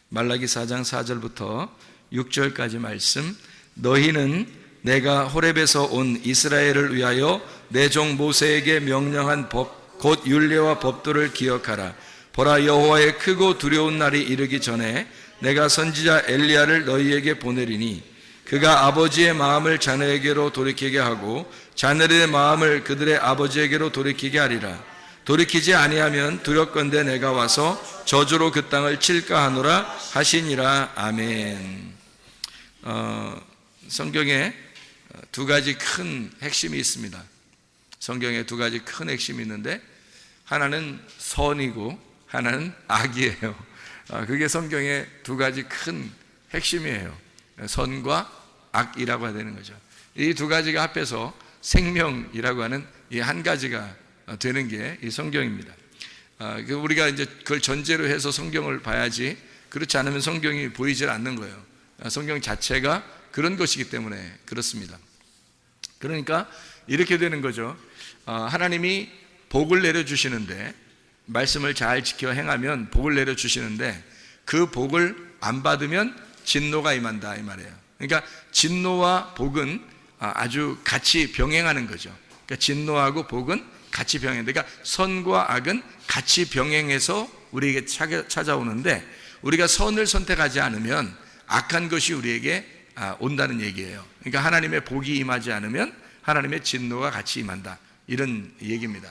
말라기 4장 4절부터 6절까지 말씀. 너희는 내가 호렙에서 온 이스라엘을 위하여 내 종 모세에게 명령한 법 곧 율례와 법도를 기억하라. 보라, 여호와의 크고 두려운 날이 이르기 전에 내가 선지자 엘리야를 너희에게 보내리니 그가 아버지의 마음을 자녀에게로 돌이키게 하고 자녀들의 마음을 그들의 아버지에게로 돌이키게 하리라. 돌이키지 아니하면 두렵건대 내가 와서 저주로 그 땅을 칠까 하노라 하시니라. 아멘. 성경에 두 가지 큰 핵심이 있습니다. 성경에 두 가지 큰 핵심이 있는데 하나는 선이고 하나는 악이에요. 그게 성경의 두 가지 큰 핵심이에요. 선과 악이라고 해야 되는 거죠. 이 두 가지가 합해서 생명이라고 하는 이 한 가지가 되는 게 이 성경입니다. 우리가 이제 그걸 전제로 해서 성경을 봐야지, 그렇지 않으면 성경이 보이질 않는 거예요. 성경 자체가 그런 것이기 때문에 그렇습니다. 그러니까 이렇게 되는 거죠. 하나님이 복을 내려주시는데, 말씀을 잘 지켜 행하면 복을 내려주시는데 그 복을 안 받으면 진노가 임한다 이 말이에요. 그러니까 진노와 복은 아주 같이 병행하는 거죠. 그러니까 진노하고 복은 같이 병행한다. 그러니까 선과 악은 같이 병행해서 우리에게 찾아오는데, 우리가 선을 선택하지 않으면 악한 것이 우리에게 온다는 얘기예요. 그러니까 하나님의 복이 임하지 않으면 하나님의 진노가 같이 임한다, 이런 얘기입니다.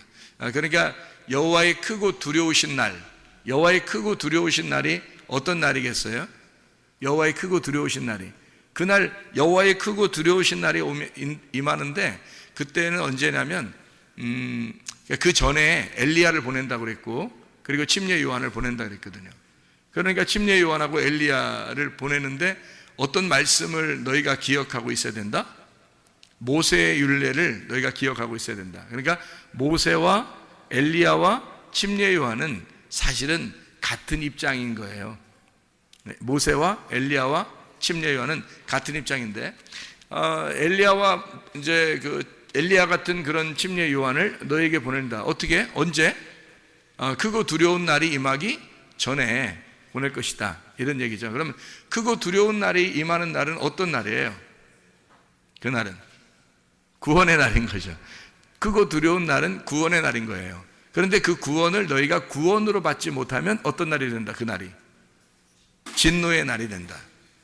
그러니까 여호와의 크고 두려우신 날, 여호와의 크고 두려우신 날이 어떤 날이겠어요? 여호와의 크고 두려우신 날이, 그날 여호와의 크고 두려우신 날이 임하는데, 그때는 언제냐면 그 전에 엘리야를 보낸다고 그랬고, 그리고 침례 요한을 보낸다고 그랬거든요. 그러니까 침례 요한하고 엘리야를 보내는데 어떤 말씀을 너희가 기억하고 있어야 된다? 모세의 율례를 너희가 기억하고 있어야 된다. 그러니까 모세와 엘리야와 침례 요한은 사실은 같은 입장인 거예요. 모세와 엘리야와 침례 요한은 같은 입장인데, 엘리야와 이제 엘리야 같은 그런 침례 요한을 너에게 보낸다. 어떻게? 언제? 크고 두려운 날이 임하기 전에 보낼 것이다, 이런 얘기죠. 그러면 크고 두려운 날이 임하는 날은 어떤 날이에요? 그 날은 구원의 날인 거죠. 크고 두려운 날은 구원의 날인 거예요. 그런데 그 구원을 너희가 구원으로 받지 못하면 어떤 날이 된다? 그 날이 진노의 날이 된다.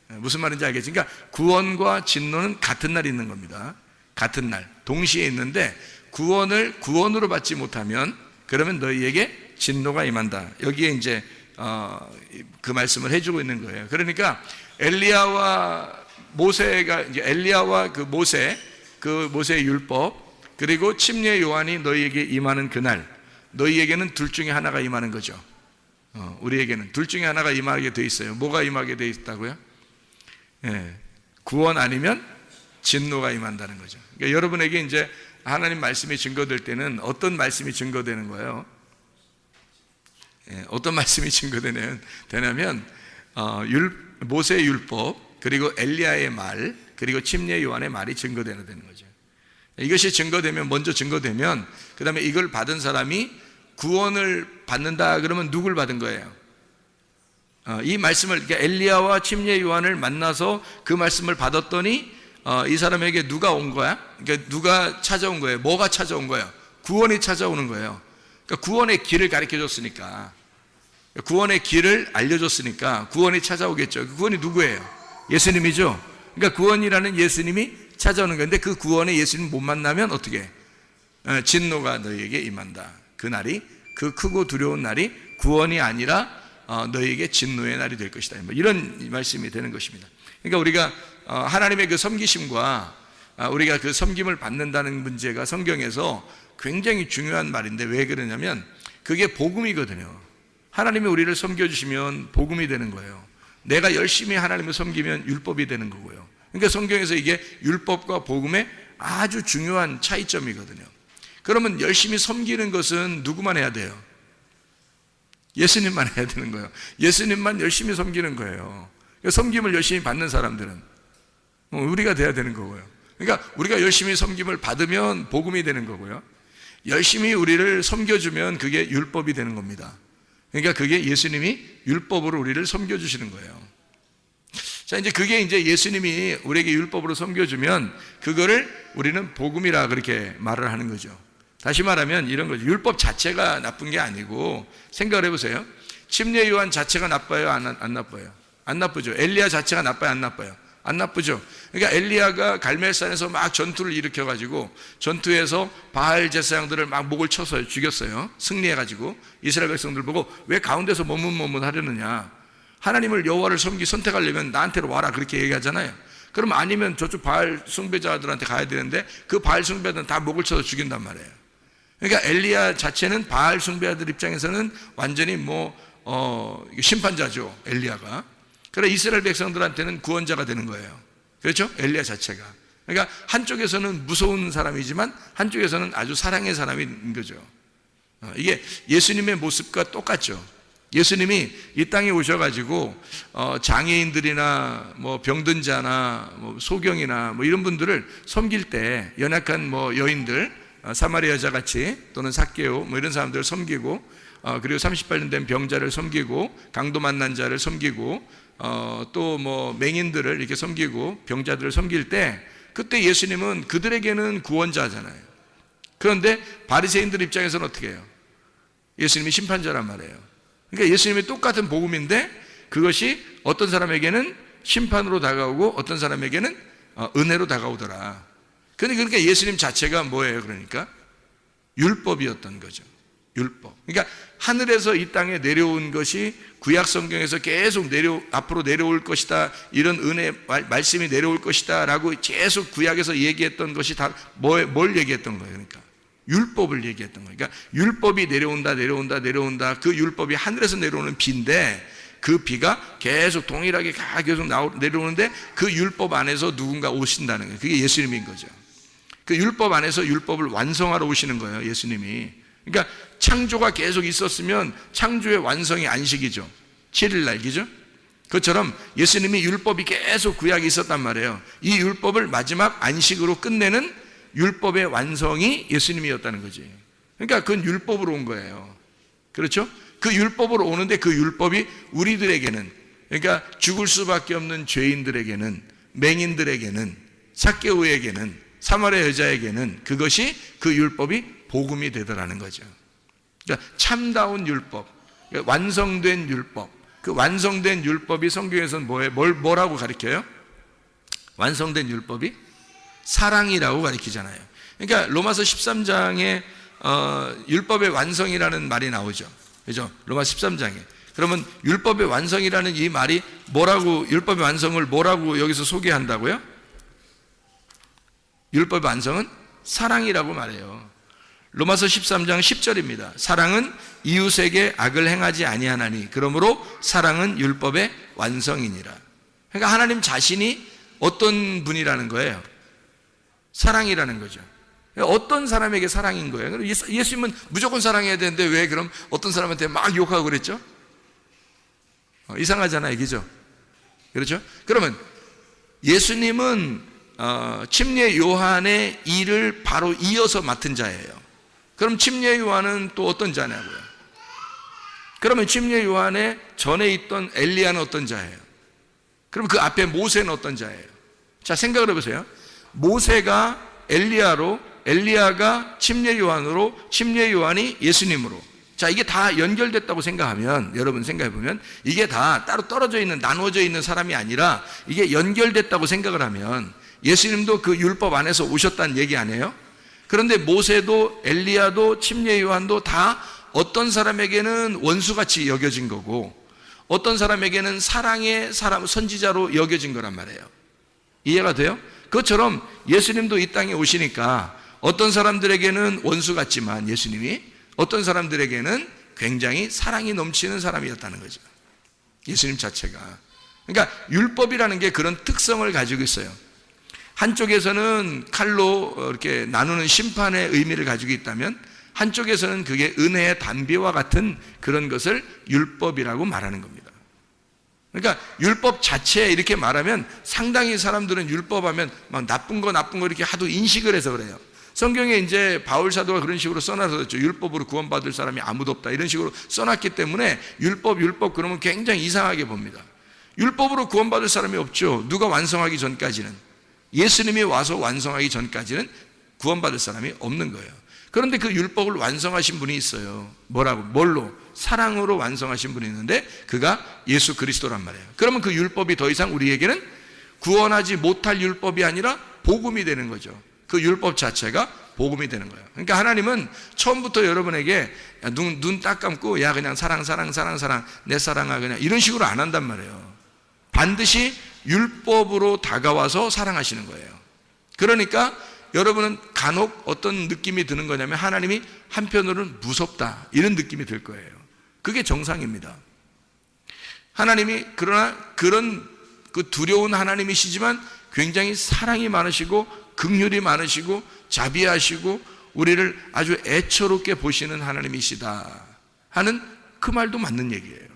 무슨 말인지 알겠지? 그러니까 구원과 진노는 같은 날이 있는 겁니다. 같은 날, 동시에 있는데 구원을 구원으로 받지 못하면 그러면 너희에게 진노가 임한다. 여기에 이제 그 말씀을 해주고 있는 거예요. 그러니까 엘리야와 모세가, 이제 엘리야와 그 모세의 율법, 그리고 침례 요한이 너희에게 임하는 그날, 너희에게는 둘 중에 하나가 임하는 거죠. 우리에게는 둘 중에 하나가 임하게 돼 있어요. 뭐가 임하게 돼 있다고요? 구원 아니면 진노가 임한다는 거죠. 그러니까 여러분에게 이제 하나님 말씀이 증거될 때는 어떤 말씀이 증거되는 거예요? 어떤 말씀이 증거되냐면 모세의 율법, 그리고 엘리야의 말, 그리고 침례 요한의 말이 증거되는 거죠. 이것이 증거되면, 먼저 증거되면 그 다음에 이걸 받은 사람이 구원을 받는다 그러면 누굴 받은 거예요? 이 말씀을, 그러니까 엘리야와 침례 요한을 만나서 그 말씀을 받았더니 이 사람에게 누가 온 거야? 그러니까 누가 찾아온 거예요? 뭐가 찾아온 거예요? 구원이 찾아오는 거예요. 그러니까 구원의 길을 가르쳐 줬으니까, 구원의 길을 알려줬으니까 구원이 찾아오겠죠. 그 구원이 누구예요? 예수님이죠. 그러니까 구원이라는 예수님이 찾아오는 건데, 그 구원에 예수님 못 만나면 어떻게? 진노가 너희에게 임한다. 그 날이, 그 크고 두려운 날이 구원이 아니라 너희에게 진노의 날이 될 것이다, 이런 말씀이 되는 것입니다. 그러니까 우리가 하나님의 그 섬기심과 우리가 그 섬김을 받는다는 문제가 성경에서 굉장히 중요한 말인데, 왜 그러냐면 그게 복음이거든요. 하나님이 우리를 섬겨주시면 복음이 되는 거예요. 내가 열심히 하나님을 섬기면 율법이 되는 거고요. 그러니까 성경에서 이게 율법과 복음의 아주 중요한 차이점이거든요. 그러면 열심히 섬기는 것은 누구만 해야 돼요? 예수님만 해야 되는 거예요. 예수님만 열심히 섬기는 거예요. 섬김을 열심히 받는 사람들은 우리가 돼야 되는 거고요. 그러니까 우리가 열심히 섬김을 받으면 복음이 되는 거고요. 열심히 우리를 섬겨주면 그게 율법이 되는 겁니다. 그러니까 그게 예수님이 율법으로 우리를 섬겨주시는 거예요. 자, 이제 그게 이제 예수님이 우리에게 율법으로 섬겨주면 그거를 우리는 복음이라 그렇게 말을 하는 거죠. 다시 말하면 이런 거죠. 율법 자체가 나쁜 게 아니고, 생각을 해보세요. 침례 요한 자체가 나빠요? 안 나빠요? 안 나쁘죠. 엘리야 자체가 나빠요? 안 나빠요? 안 나쁘죠. 그러니까 엘리야가 갈멜산에서 막 전투를 일으켜가지고 전투에서 바알 제사장들을 막 목을 쳐서 죽였어요. 승리해가지고 이스라엘 백성들 보고 왜 가운데서 머뭇머뭇 하려느냐, 하나님을 여호와를 선택하려면 나한테로 와라 그렇게 얘기하잖아요. 그럼 아니면 저쪽 바알 숭배자들한테 가야 되는데 그 바알 숭배자들은 다 목을 쳐서 죽인단 말이에요. 그러니까 엘리야 자체는 바알 숭배자들 입장에서는 완전히 심판자죠, 엘리야가. 그래 이스라엘 백성들한테는 구원자가 되는 거예요. 그렇죠? 엘리야 자체가. 그러니까 한쪽에서는 무서운 사람이지만 한쪽에서는 아주 사랑의 사람인 거죠. 이게 예수님의 모습과 똑같죠. 예수님이 이 땅에 오셔가지고 장애인들이나 병든 자나 소경이나 이런 분들을 섬길 때 연약한 여인들, 사마리아 여자 같이 또는 삭개오 이런 사람들을 섬기고, 그리고 38년 된 병자를 섬기고, 강도 만난 자를 섬기고, 또 맹인들을 이렇게 섬기고 병자들을 섬길 때, 그때 예수님은 그들에게는 구원자잖아요. 그런데 바리새인들 입장에서는 어떻게 해요? 예수님이 심판자란 말이에요. 그러니까 예수님이 똑같은 복음인데 그것이 어떤 사람에게는 심판으로 다가오고 어떤 사람에게는 은혜로 다가오더라. 그러니까 예수님 자체가 뭐예요? 그러니까 율법이었던 거죠. 율법. 그러니까 하늘에서 이 땅에 내려온 것이 구약 성경에서 계속 앞으로 내려올 것이다, 이런 은혜 말씀이 내려올 것이다 라고 계속 구약에서 얘기했던 것이 다 뭘 얘기했던 거예요? 그러니까 율법을 얘기했던 거예요. 그러니까 율법이 내려온다. 그 율법이 하늘에서 내려오는 비인데 그 비가 계속 동일하게 계속 내려오는데 그 율법 안에서 누군가 오신다는 거예요. 그게 예수님인 거죠. 그 율법 안에서 율법을 완성하러 오시는 거예요, 예수님이. 그러니까 창조가 계속 있었으면 창조의 완성이 안식이죠. 7일날, 그죠? 그것처럼 예수님이 율법이 계속 구약에 있었단 말이에요. 이 율법을 마지막 안식으로 끝내는 율법의 완성이 예수님이었다는 거지. 그러니까 그건 율법으로 온 거예요. 그렇죠? 그 율법으로 오는데 그 율법이 우리들에게는, 그러니까 죽을 수밖에 없는 죄인들에게는, 맹인들에게는, 삭개오에게는, 사마리아 여자에게는 그것이 그 율법이 복음이 되더라는 거죠. 그러니까 참다운 율법, 완성된 율법. 그 완성된 율법이 성경에서는 뭐라고 가르쳐요? 완성된 율법이 사랑이라고 가르치잖아요. 그러니까 로마서 13장에 율법의 완성이라는 말이 나오죠. 그죠? 로마서 13장에. 그러면 율법의 완성이라는 이 말이 뭐라고, 율법의 완성을 뭐라고 여기서 소개한다고요? 율법의 완성은 사랑이라고 말해요. 로마서 13장 10절입니다. 사랑은 이웃에게 악을 행하지 아니하나니 그러므로 사랑은 율법의 완성이니라. 그러니까 하나님 자신이 어떤 분이라는 거예요? 사랑이라는 거죠. 어떤 사람에게 사랑인 거예요? 예수님은 무조건 사랑해야 되는데 왜 그럼 어떤 사람한테 막 욕하고 그랬죠? 이상하잖아요, 그죠? 그렇죠? 그러면 예수님은 침례 요한의 일을 바로 이어서 맡은 자예요. 그럼 침례 요한은 또 어떤 자냐고요? 그러면 침례 요한의 전에 있던 엘리야는 어떤 자예요? 그럼 그 앞에 모세는 어떤 자예요? 자, 생각을 해보세요. 모세가 엘리야로, 엘리야가 침례 요한으로, 침례 요한이 예수님으로. 자, 이게 다 연결됐다고 생각하면, 여러분 생각해보면 이게 다 따로 떨어져 있는, 나누어져 있는 사람이 아니라 이게 연결됐다고 생각을 하면 예수님도 그 율법 안에서 오셨다는 얘기 아니에요? 그런데 모세도 엘리야도 침례 요한도 다 어떤 사람에게는 원수같이 여겨진 거고 어떤 사람에게는 사랑의 사람, 선지자로 여겨진 거란 말이에요. 이해가 돼요? 그것처럼 예수님도 이 땅에 오시니까 어떤 사람들에게는 원수 같지만 예수님이 어떤 사람들에게는 굉장히 사랑이 넘치는 사람이었다는 거죠. 예수님 자체가. 그러니까 율법이라는 게 그런 특성을 가지고 있어요. 한쪽에서는 칼로 이렇게 나누는 심판의 의미를 가지고 있다면 한쪽에서는 그게 은혜의 담비와 같은 그런 것을 율법이라고 말하는 겁니다. 그러니까 율법 자체에 이렇게 말하면 상당히 사람들은 율법하면 막 나쁜 거 이렇게 하도 인식을 해서 그래요. 성경에 이제 바울 사도가 그런 식으로 써놨었죠. 율법으로 구원받을 사람이 아무도 없다, 이런 식으로 써놨기 때문에 율법 그러면 굉장히 이상하게 봅니다. 율법으로 구원받을 사람이 없죠. 누가 완성하기 전까지는, 예수님이 와서 완성하기 전까지는 구원받을 사람이 없는 거예요. 그런데 그 율법을 완성하신 분이 있어요. 뭘로? 사랑으로 완성하신 분이 있는데 그가 예수 그리스도란 말이에요. 그러면 그 율법이 더 이상 우리에게는 구원하지 못할 율법이 아니라 복음이 되는 거죠. 그 율법 자체가 복음이 되는 거예요. 그러니까 하나님은 처음부터 여러분에게 눈 딱 감고 야 그냥 사랑 내 사랑아 그냥 이런 식으로 안 한단 말이에요. 반드시 율법으로 다가와서 사랑하시는 거예요. 그러니까 여러분은 간혹 어떤 느낌이 드는 거냐면 하나님이 한편으로는 무섭다, 이런 느낌이 들 거예요. 그게 정상입니다. 하나님이 그러나 그런 그 두려운 하나님이시지만 굉장히 사랑이 많으시고 긍휼이 많으시고 자비하시고 우리를 아주 애처롭게 보시는 하나님이시다 하는 그 말도 맞는 얘기예요.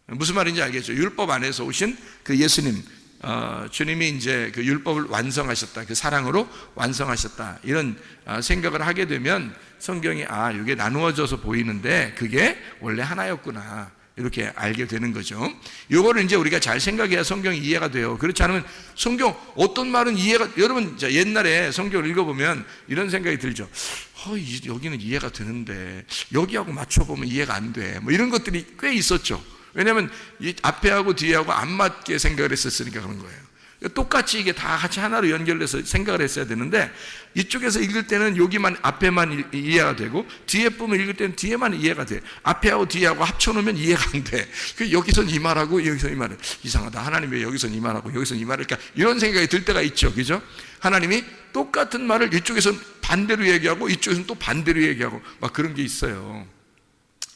무슨 말인지 알겠죠? 율법 안에서 오신 그 예수님, 주님이 이제 그 율법을 완성하셨다, 그 사랑으로 완성하셨다, 이런 생각을 하게 되면 성경이 이게 나누어져서 보이는데 그게 원래 하나였구나, 이렇게 알게 되는 거죠. 요거를 이제 우리가 잘 생각해야 성경이 이해가 돼요. 그렇지 않으면 성경 어떤 말은 여러분 옛날에 성경을 읽어보면 이런 생각이 들죠. 여기는 이해가 되는데 여기하고 맞춰보면 이해가 안 돼, 뭐 이런 것들이 꽤 있었죠. 왜냐하면 이 앞에하고 뒤에하고 안 맞게 생각을 했었으니까 그런 거예요. 똑같이 이게 다 같이 하나로 연결돼서 생각을 했어야 되는데 이쪽에서 읽을 때는 여기만 앞에만 이해가 되고 뒤에 부분 읽을 때는 뒤에만 이해가 돼. 앞에하고 뒤에하고 합쳐놓으면 이해가 안 돼. 여기선 이 말하고 여기선 이 말을, 이상하다, 하나님 왜 여기선 이 말하고 여기선 이 말을까, 이런 생각이 들 때가 있죠. 그죠? 하나님이 똑같은 말을 이쪽에서는 반대로 얘기하고 이쪽에서는 또 반대로 얘기하고 막 그런 게 있어요.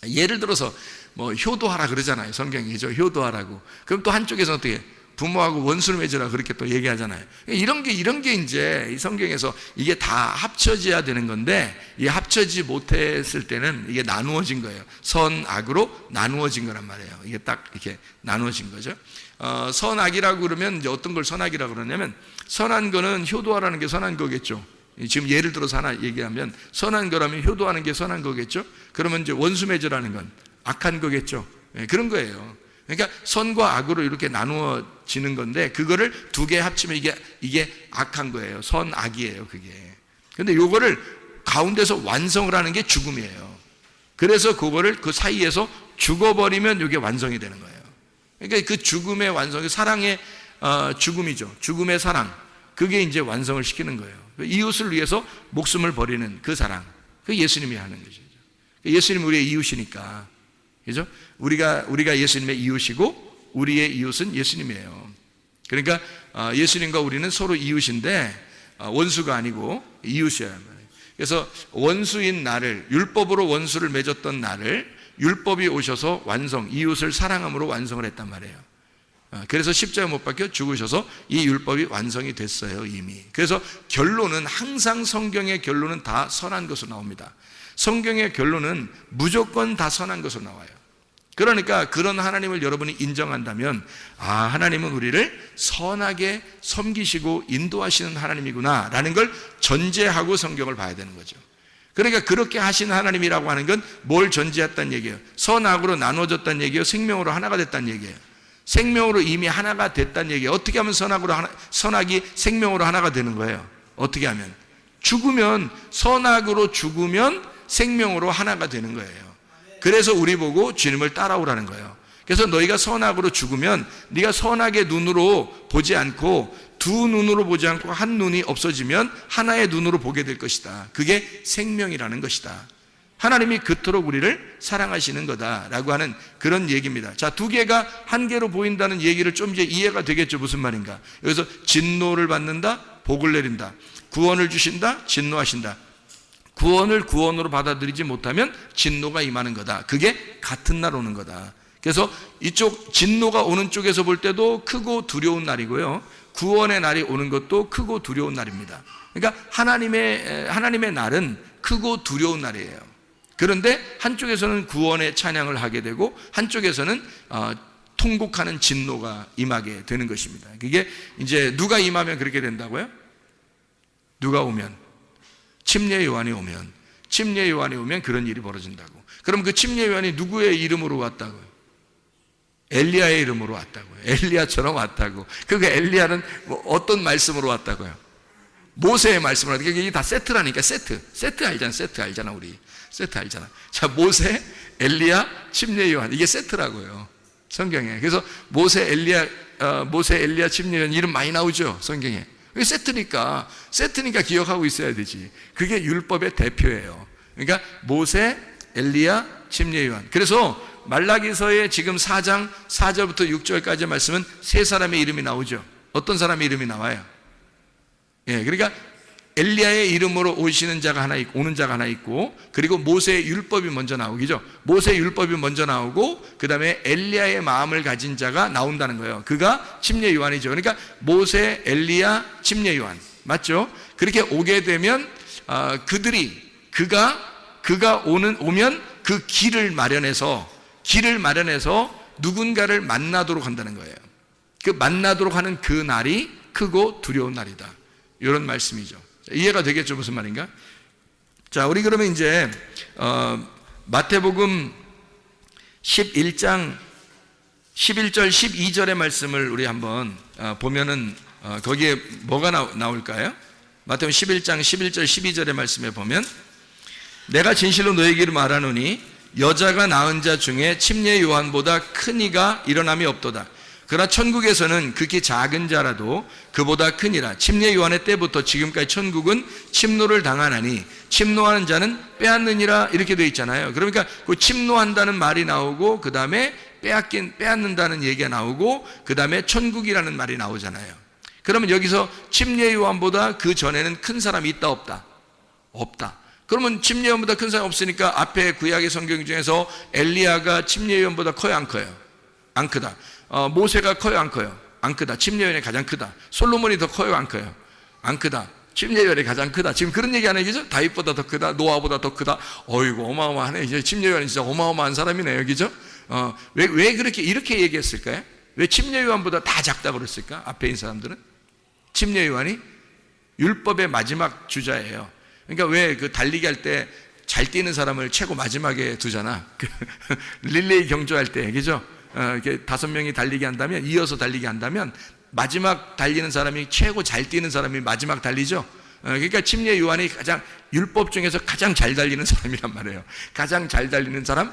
예를 들어서 뭐 효도하라 그러잖아요. 성경이죠. 효도하라고. 그럼 또 한쪽에서 어떻게 부모하고 원수를 맺으라 그렇게 또 얘기하잖아요. 이런 게 이제 이 성경에서 이게 다 합쳐져야 되는 건데 이 합쳐지 못했을 때는 이게 나누어진 거예요. 선, 악으로 나누어진 거란 말이에요. 이게 딱 이렇게 나누어진 거죠. 선악이라고 그러면 이제 어떤 걸 선악이라고 그러냐면 선한 거는 효도하라는 게 선한 거겠죠. 지금 예를 들어서 하나 얘기하면 선한 거라면 효도하는 게 선한 거겠죠. 그러면 이제 원수 맺으라는 건 악한 거겠죠. 그런 거예요. 그러니까 선과 악으로 이렇게 나누어지는 건데 그거를 두 개 합치면 이게 악한 거예요. 선, 악이에요, 그게. 근데 요거를 가운데서 완성을 하는 게 죽음이에요. 그래서 그거를 그 사이에서 죽어버리면 이게 완성이 되는 거예요. 그러니까 그 죽음의 완성이 사랑의 죽음이죠. 죽음의 사랑. 그게 이제 완성을 시키는 거예요. 이웃을 위해서 목숨을 버리는 그 사랑. 그 예수님이 하는 것이죠. 예수님은 우리의 이웃이니까. 그죠? 우리가 예수님의 이웃이고 우리의 이웃은 예수님이에요. 그러니까 예수님과 우리는 서로 이웃인데 원수가 아니고 이웃이어야 합니다. 그래서 원수인 나를, 율법으로 원수를 맺었던 나를 율법이 오셔서 완성, 이웃을 사랑함으로 완성을 했단 말이에요. 그래서 십자가 못 박혀 죽으셔서 이 율법이 완성이 됐어요, 이미. 그래서 결론은 항상 성경의 결론은 다 선한 것으로 나옵니다. 성경의 결론은 무조건 다 선한 것으로 나와요. 그러니까 그런 하나님을 여러분이 인정한다면 하나님은 우리를 선하게 섬기시고 인도하시는 하나님이구나 라는 걸 전제하고 성경을 봐야 되는 거죠. 그러니까 그렇게 하신 하나님이라고 하는 건 뭘 전제했다는 얘기예요? 선악으로 나눠졌다는 얘기예요? 생명으로 하나가 됐다는 얘기예요? 생명으로 이미 하나가 됐다는 얘기예요. 어떻게 하면 선악이 생명으로 하나가 되는 거예요? 어떻게 하면? 죽으면, 선악으로 죽으면 생명으로 하나가 되는 거예요. 그래서 우리 보고 주님을 따라오라는 거예요. 그래서 너희가 선악으로 죽으면 네가 선악의 눈으로 보지 않고 두 눈으로 보지 않고 한 눈이 없어지면 하나의 눈으로 보게 될 것이다. 그게 생명이라는 것이다. 하나님이 그토록 우리를 사랑하시는 거다라고 하는 그런 얘기입니다. 자, 두 개가 한 개로 보인다는 얘기를 좀 이제 이해가 되겠죠. 무슨 말인가? 여기서 진노를 받는다, 복을 내린다. 구원을 주신다, 진노하신다. 구원을 구원으로 받아들이지 못하면 진노가 임하는 거다. 그게 같은 날 오는 거다. 그래서 이쪽 진노가 오는 쪽에서 볼 때도 크고 두려운 날이고요. 구원의 날이 오는 것도 크고 두려운 날입니다. 그러니까 하나님의 날은 크고 두려운 날이에요. 그런데 한쪽에서는 구원의 찬양을 하게 되고 한쪽에서는 통곡하는 진노가 임하게 되는 것입니다. 그게 이제 누가 임하면 그렇게 된다고요? 누가 오면? 침례 요한이 오면 그런 일이 벌어진다고. 그럼 그 침례 요한이 누구의 이름으로 왔다고요? 엘리야의 이름으로 왔다고요. 엘리야처럼 왔다고. 그 엘리야는 뭐 어떤 말씀으로 왔다고요? 모세의 말씀으로 왔다고. 이게 다 세트라니까. 세트 알잖아. 세트 알잖아 우리. 세트 알잖아. 자, 모세, 엘리야, 침례 요한, 이게 세트라고요 성경에. 그래서 모세, 엘리야, 침례 요한 이름 많이 나오죠 성경에. 이게 세트니까 기억하고 있어야 되지. 그게 율법의 대표예요. 그러니까 모세, 엘리야, 침례 요한. 그래서 말라기서의 지금 4장 4절부터 6절까지의 말씀은 세 사람의 이름이 나오죠. 어떤 사람의 이름이 나와요? 예, 그러니까 엘리야의 이름으로 오는 자가 하나 있고, 그리고 모세의 율법이 먼저 나오기죠. 모세의 율법이 먼저 나오고, 그 다음에 엘리야의 마음을 가진 자가 나온다는 거예요. 그가 침례 요한이죠. 그러니까 모세, 엘리야, 침례 요한, 맞죠? 그렇게 오게 되면 그가 오면 그 길을 마련해서 누군가를 만나도록 한다는 거예요. 그 만나도록 하는 그 날이 크고 두려운 날이다, 이런 말씀이죠. 이해가 되겠죠? 무슨 말인가? 자, 우리 그러면 이제 마태복음 11장 11절 12절의 말씀을 우리 한번 보면은 거기에 뭐가 나올까요? 마태복음 11장 11절 12절의 말씀에 보면, 내가 진실로 너에게 말하노니 여자가 낳은 자 중에 침례 요한보다 큰 이가 일어남이 없도다. 그러나 천국에서는 극히 작은 자라도 그보다 크니라. 침례 요한의 때부터 지금까지 천국은 침노를 당하나니 침노하는 자는 빼앗느니라, 이렇게 되어 있잖아요. 그러니까 그 침노한다는 말이 나오고, 그 다음에 빼앗는다는 얘기가 나오고, 그 다음에 천국이라는 말이 나오잖아요. 그러면 여기서 침례 요한보다 그 전에는 큰 사람이 있다 없다? 없다. 그러면 침례 요한보다 큰 사람이 없으니까 앞에 구약의 성경 중에서 엘리야가 침례 요한보다 커요 안 커요? 안 크다. 모세가 커요 안 커요? 안 크다. 침례 요한이 가장 크다. 솔로몬이 더 커요 안 커요? 안 크다. 침례 요한이 가장 크다. 지금 그런 얘기 하는 얘기죠? 다윗보다 더 크다, 노아보다 더 크다. 어이구 어마어마하네. 이제 침례 요한이 진짜 어마어마한 사람이네요, 그죠? 왜 그렇게 이렇게 얘기했을까요? 왜 침례 요한보다 다 작다고 그랬을까? 앞에 있는 사람들은 침례 요한이 율법의 마지막 주자예요. 그러니까 왜 그 달리기 할 때 잘 뛰는 사람을 최고 마지막에 두잖아. 릴레이 경주할 때, 그죠? 이렇게 5명이 달리기 한다면, 이어서 달리기 한다면 마지막 달리는 사람이, 최고 잘 뛰는 사람이 마지막 달리죠. 그러니까 침례 요한이 가장 율법 중에서 가장 잘 달리는 사람이란 말이에요. 가장 잘 달리는 사람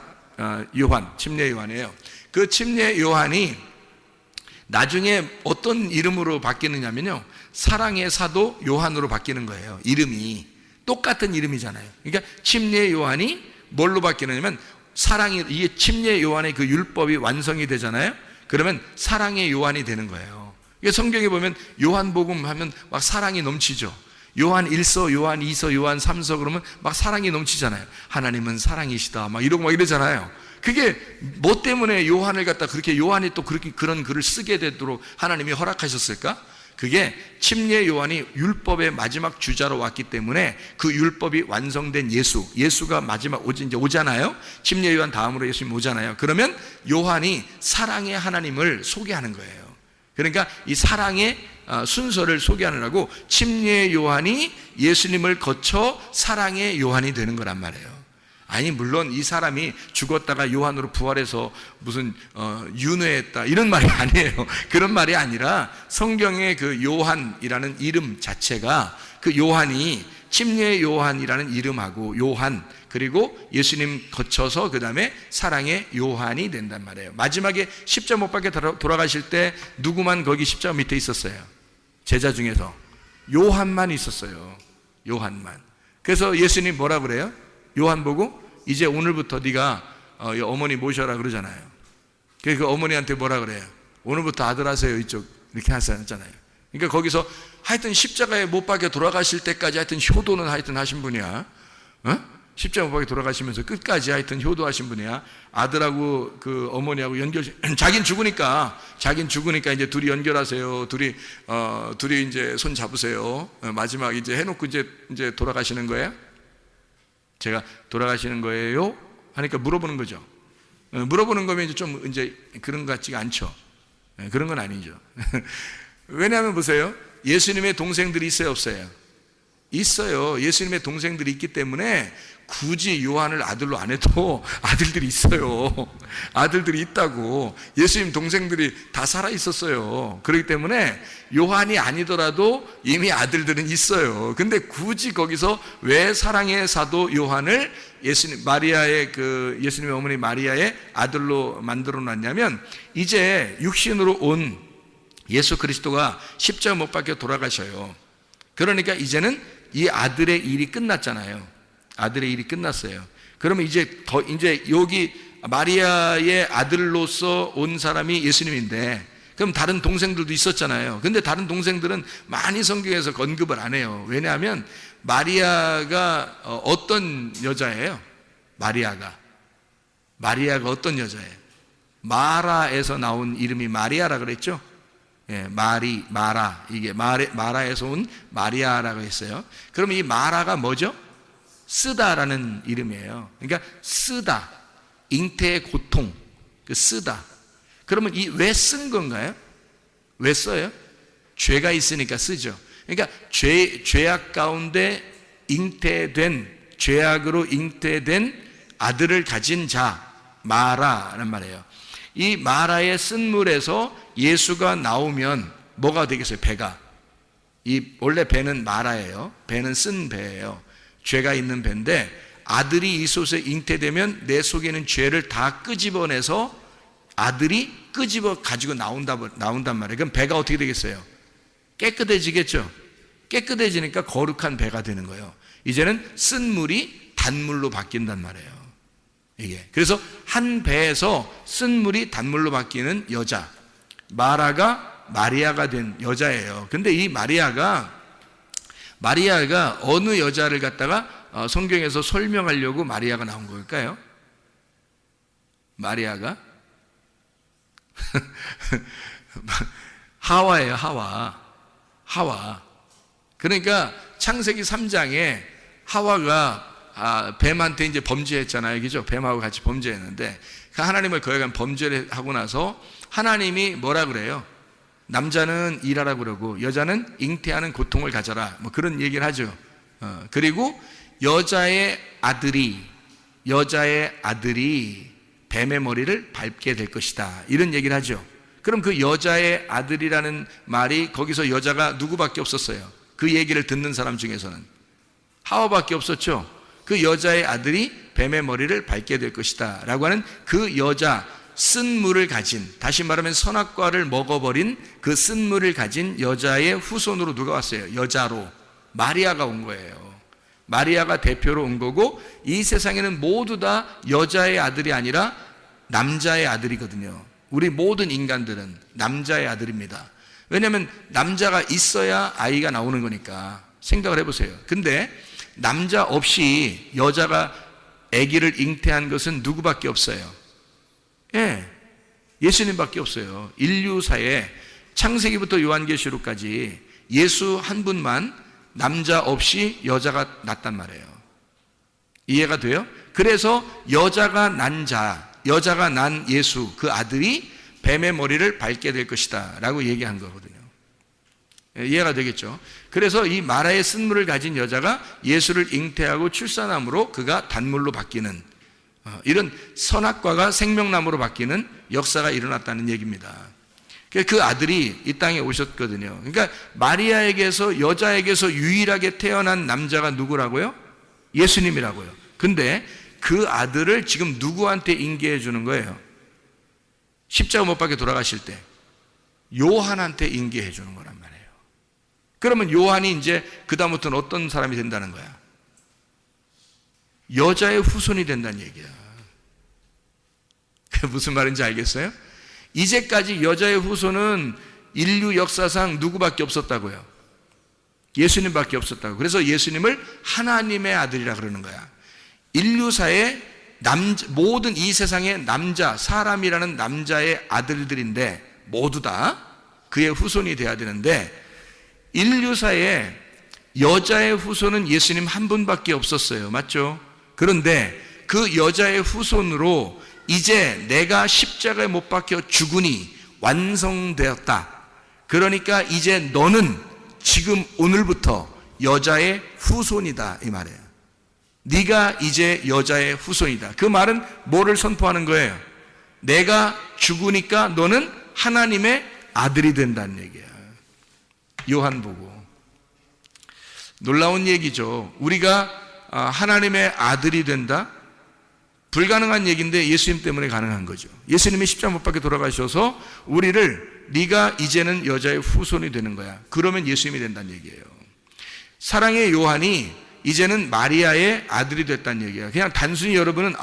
침례 요한이에요. 그 침례 요한이 나중에 어떤 이름으로 바뀌느냐면요, 사랑의 사도 요한으로 바뀌는 거예요. 이름이 똑같은 이름이잖아요. 그러니까 침례 요한이 뭘로 바뀌느냐면, 이게 침례 요한의 그 율법이 완성이 되잖아요. 그러면 사랑의 요한이 되는 거예요. 이게 성경에 보면 요한복음 하면 막 사랑이 넘치죠. 요한 1서, 요한 2서, 요한 3서 그러면 막 사랑이 넘치잖아요. 하나님은 사랑이시다 막 이러고 막 이러잖아요. 그게 뭐 때문에 요한을 갖다 그렇게, 요한이 또 그런 글을 쓰게 되도록 하나님이 허락하셨을까? 그게 침례 요한이 율법의 마지막 주자로 왔기 때문에, 그 율법이 완성된 예수가 마지막 이제 오잖아요. 침례 요한 다음으로 예수님 오잖아요. 그러면 요한이 사랑의 하나님을 소개하는 거예요. 그러니까 이 사랑의 순서를 소개하느라고 침례 요한이 예수님을 거쳐 사랑의 요한이 되는 거란 말이에요. 아니, 물론 이 사람이 죽었다가 요한으로 부활해서 무슨 윤회했다 이런 말이 아니에요. 그런 말이 아니라 성경의 그 요한이라는 이름 자체가, 그 요한이 침례 요한이라는 이름하고 요한, 그리고 예수님 거쳐서 그 다음에 사랑의 요한이 된단 말이에요. 마지막에 십자가 못 박혀 돌아가실 때 누구만 거기 십자가 밑에 있었어요? 제자 중에서 요한만 있었어요. 요한만. 그래서 예수님 뭐라 그래요? 요한 보고 이제 오늘부터 네가 어머니 모셔라 그러잖아요. 그 어머니한테 뭐라 그래요? 오늘부터 아들 하세요 이쪽, 이렇게 하셨잖아요. 그러니까 거기서 하여튼 십자가에 못 박혀 돌아가실 때까지 하여튼 효도는 하여튼 하신 분이야. 십자가 못 박혀 돌아가시면서 끝까지 하여튼 효도하신 분이야. 아들하고 그 어머니하고 자긴 죽으니까 이제 둘이 연결하세요. 둘이 이제 손 잡으세요. 마지막 이제 해놓고 이제 돌아가시는 거예요. 제가 돌아가시는 거예요? 하니까 물어보는 거죠. 물어보는 거면 이제 그런 것 같지가 않죠. 그런 건 아니죠. 왜냐하면 보세요. 예수님의 동생들이 있어요, 없어요? 있어요. 예수님의 동생들이 있기 때문에 굳이 요한을 아들로 안 해도 아들들이 있어요. 아들들이 있다고. 예수님 동생들이 다 살아 있었어요. 그렇기 때문에 요한이 아니더라도 이미 아들들은 있어요. 근데 굳이 거기서 왜 사랑의 사도 요한을 예수님의 어머니 마리아의 아들로 만들어 놨냐면, 이제 육신으로 온 예수 그리스도가 십자가 못 박혀 돌아가셔요. 그러니까 이제는 이 아들의 일이 끝났잖아요. 아들의 일이 끝났어요. 그러면 이제 여기 마리아의 아들로서 온 사람이 예수님인데, 그럼 다른 동생들도 있었잖아요. 근데 다른 동생들은 많이 성경에서 언급을 안 해요. 왜냐하면 마리아가 어떤 여자예요? 마리아가 어떤 여자예요? 마라에서 나온 이름이 마리아라 그랬죠? 예, 마라. 이게 마라에서 온 마리아라고 했어요. 그러면 이 마라가 뭐죠? 쓰다라는 이름이에요. 그러니까 쓰다, 잉태의 고통, 쓰다. 그러면 왜 쓴 건가요? 왜 써요? 죄가 있으니까 쓰죠. 그러니까 죄악 가운데 죄악으로 잉태된 아들을 가진 자, 마라란 말이에요. 이 마라의 쓴물에서 예수가 나오면 뭐가 되겠어요? 배가. 원래 배는 마라예요. 배는 쓴 배예요. 죄가 있는 배인데, 아들이 이 속에 잉태되면 내 속에 있는 죄를 다 끄집어내서 아들이 끄집어 가지고 나온단 말이에요. 그럼 배가 어떻게 되겠어요? 깨끗해지겠죠? 깨끗해지니까 거룩한 배가 되는 거예요. 이제는 쓴 물이 단물로 바뀐단 말이에요. 이게. 그래서 한 배에서 쓴 물이 단물로 바뀌는 여자, 마리아가 된 여자예요. 근데 이 마리아가 어느 여자를 갖다가 성경에서 설명하려고 마리아가 나온 걸까요? 마리아가 하와예요. 하와. 그러니까 창세기 3장에 하와가 뱀한테 이제 범죄했잖아요. 그죠? 뱀하고 같이 범죄했는데, 그 하나님을 거역한 범죄를 하고 나서 하나님이 뭐라 그래요? 남자는 일하라 그러고 여자는 잉태하는 고통을 가져라, 뭐 그런 얘기를 하죠. 그리고 여자의 아들이 뱀의 머리를 밟게 될 것이다, 이런 얘기를 하죠. 그럼 그 여자의 아들이라는 말이, 거기서 여자가 누구밖에 없었어요? 그 얘기를 듣는 사람 중에서는 하와밖에 없었죠. 그 여자의 아들이 뱀의 머리를 밟게 될 것이다 라고 하는 그 여자, 쓴물을 가진, 다시 말하면 선악과를 먹어버린 그 쓴물을 가진 여자의 후손으로 누가 왔어요? 여자로 마리아가 온 거예요. 마리아가 대표로 온 거고, 이 세상에는 모두 다 여자의 아들이 아니라 남자의 아들이거든요. 우리 모든 인간들은 남자의 아들입니다. 왜냐하면 남자가 있어야 아이가 나오는 거니까. 생각을 해보세요. 근데 남자 없이 여자가 아기를 잉태한 것은 누구밖에 없어요? 예수님밖에 없어요. 인류사에 창세기부터 요한계시록까지 예수 한 분만 남자 없이 여자가 낳았단 말이에요. 이해가 돼요? 그래서 여자가 난 예수, 그 아들이 뱀의 머리를 밟게 될 것이다 라고 얘기한 거거든요. 이해가 되겠죠? 그래서 이 마라의 쓴물을 가진 여자가 예수를 잉태하고 출산함으로 그가 단물로 바뀌는, 이런 선악과가 생명나무로 바뀌는 역사가 일어났다는 얘기입니다. 그 아들이 이 땅에 오셨거든요. 그러니까 마리아에게서, 여자에게서 유일하게 태어난 남자가 누구라고요? 예수님이라고요. 근데 그 아들을 지금 누구한테 인계해 주는 거예요? 십자가 못 박혀 돌아가실 때 요한한테 인계해 주는 거란 말이에요. 그러면 요한이 이제 그다음부터는 어떤 사람이 된다는 거야? 여자의 후손이 된다는 얘기야. 그게 무슨 말인지 알겠어요? 이제까지 여자의 후손은 인류 역사상 누구밖에 없었다고요? 예수님밖에 없었다고. 그래서 예수님을 하나님의 아들이라 그러는 거야. 인류사의 모든 이 세상의 사람이라는 남자의 아들들인데 모두 다 그의 후손이 돼야 되는데, 인류사에 여자의 후손은 예수님 한 분밖에 없었어요. 맞죠? 그런데 그 여자의 후손으로 이제 내가 십자가에 못 박혀 죽으니 완성되었다. 그러니까 이제 너는 지금 오늘부터 여자의 후손이다 이 말이에요. 네가 이제 여자의 후손이다. 그 말은 뭐를 선포하는 거예요? 내가 죽으니까 너는 하나님의 아들이 된다는 얘기야. 요한복음. 놀라운 얘기죠. 우리가 하나님의 아들이 된다? 불가능한 얘기인데 예수님 때문에 가능한 거죠. 예수님이 십자가 못 박혀 돌아가셔서 우리를 네가 이제는 여자의 후손이 되는 거야. 그러면 예수님이 된다는 얘기예요. 사랑의 요한이 이제는 마리아의 아들이 됐다는 얘기예요. 그냥 단순히 여러분은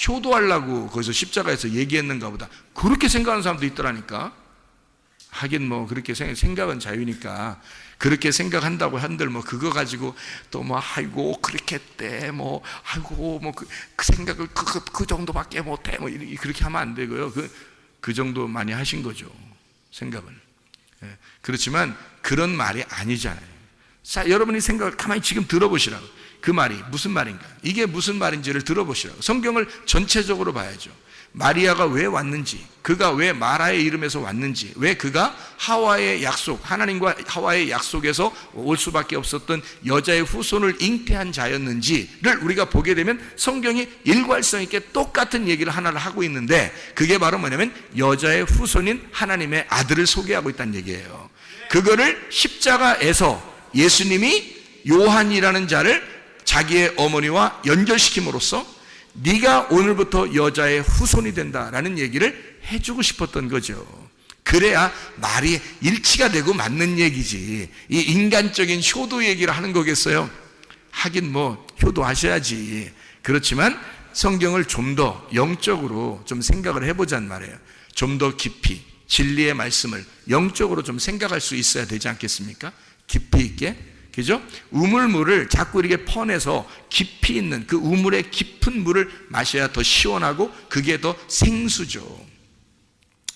효도하려고 거기서 십자가에서 얘기했는가 보다 그렇게 생각하는 사람도 있더라니까. 하긴 뭐 그렇게 생각은 자유니까 그렇게 생각한다고 한들 뭐 그거 가지고 또 뭐 아이고 그렇게 했대 뭐 아이고 뭐 그 생각을 그 정도밖에 못해 뭐 그렇게 하면 안 되고요. 그 정도 많이 하신 거죠. 생각을. 그렇지만 그런 말이 아니잖아요. 여러분이 생각을 가만히 지금 들어보시라고. 그 말이 무슨 말인가? 이게 무슨 말인지를 들어보시라고. 성경을 전체적으로 봐야죠. 마리아가 왜 왔는지, 그가 왜 마라의 이름에서 왔는지, 왜 그가 하와의 약속, 하나님과 하와의 약속에서 올 수밖에 없었던 여자의 후손을 잉태한 자였는지를 우리가 보게 되면 성경이 일관성 있게 똑같은 얘기를 하나를 하고 있는데 그게 바로 뭐냐면 여자의 후손인 하나님의 아들을 소개하고 있다는 얘기예요. 그거를 십자가에서 예수님이 요한이라는 자를 자기의 어머니와 연결시킴으로써 네가 오늘부터 여자의 후손이 된다라는 얘기를 해주고 싶었던 거죠. 그래야 말이 일치가 되고 맞는 얘기지. 이 인간적인 효도 얘기를 하는 거겠어요? 하긴 뭐 효도하셔야지. 그렇지만 성경을 좀 더 영적으로 좀 생각을 해보자는 말이에요. 좀 더 깊이 진리의 말씀을 영적으로 좀 생각할 수 있어야 되지 않겠습니까? 깊이 있게. 그죠? 우물물을 자꾸 이렇게 퍼내서 깊이 있는 그 우물의 깊은 물을 마셔야 더 시원하고 그게 더 생수죠.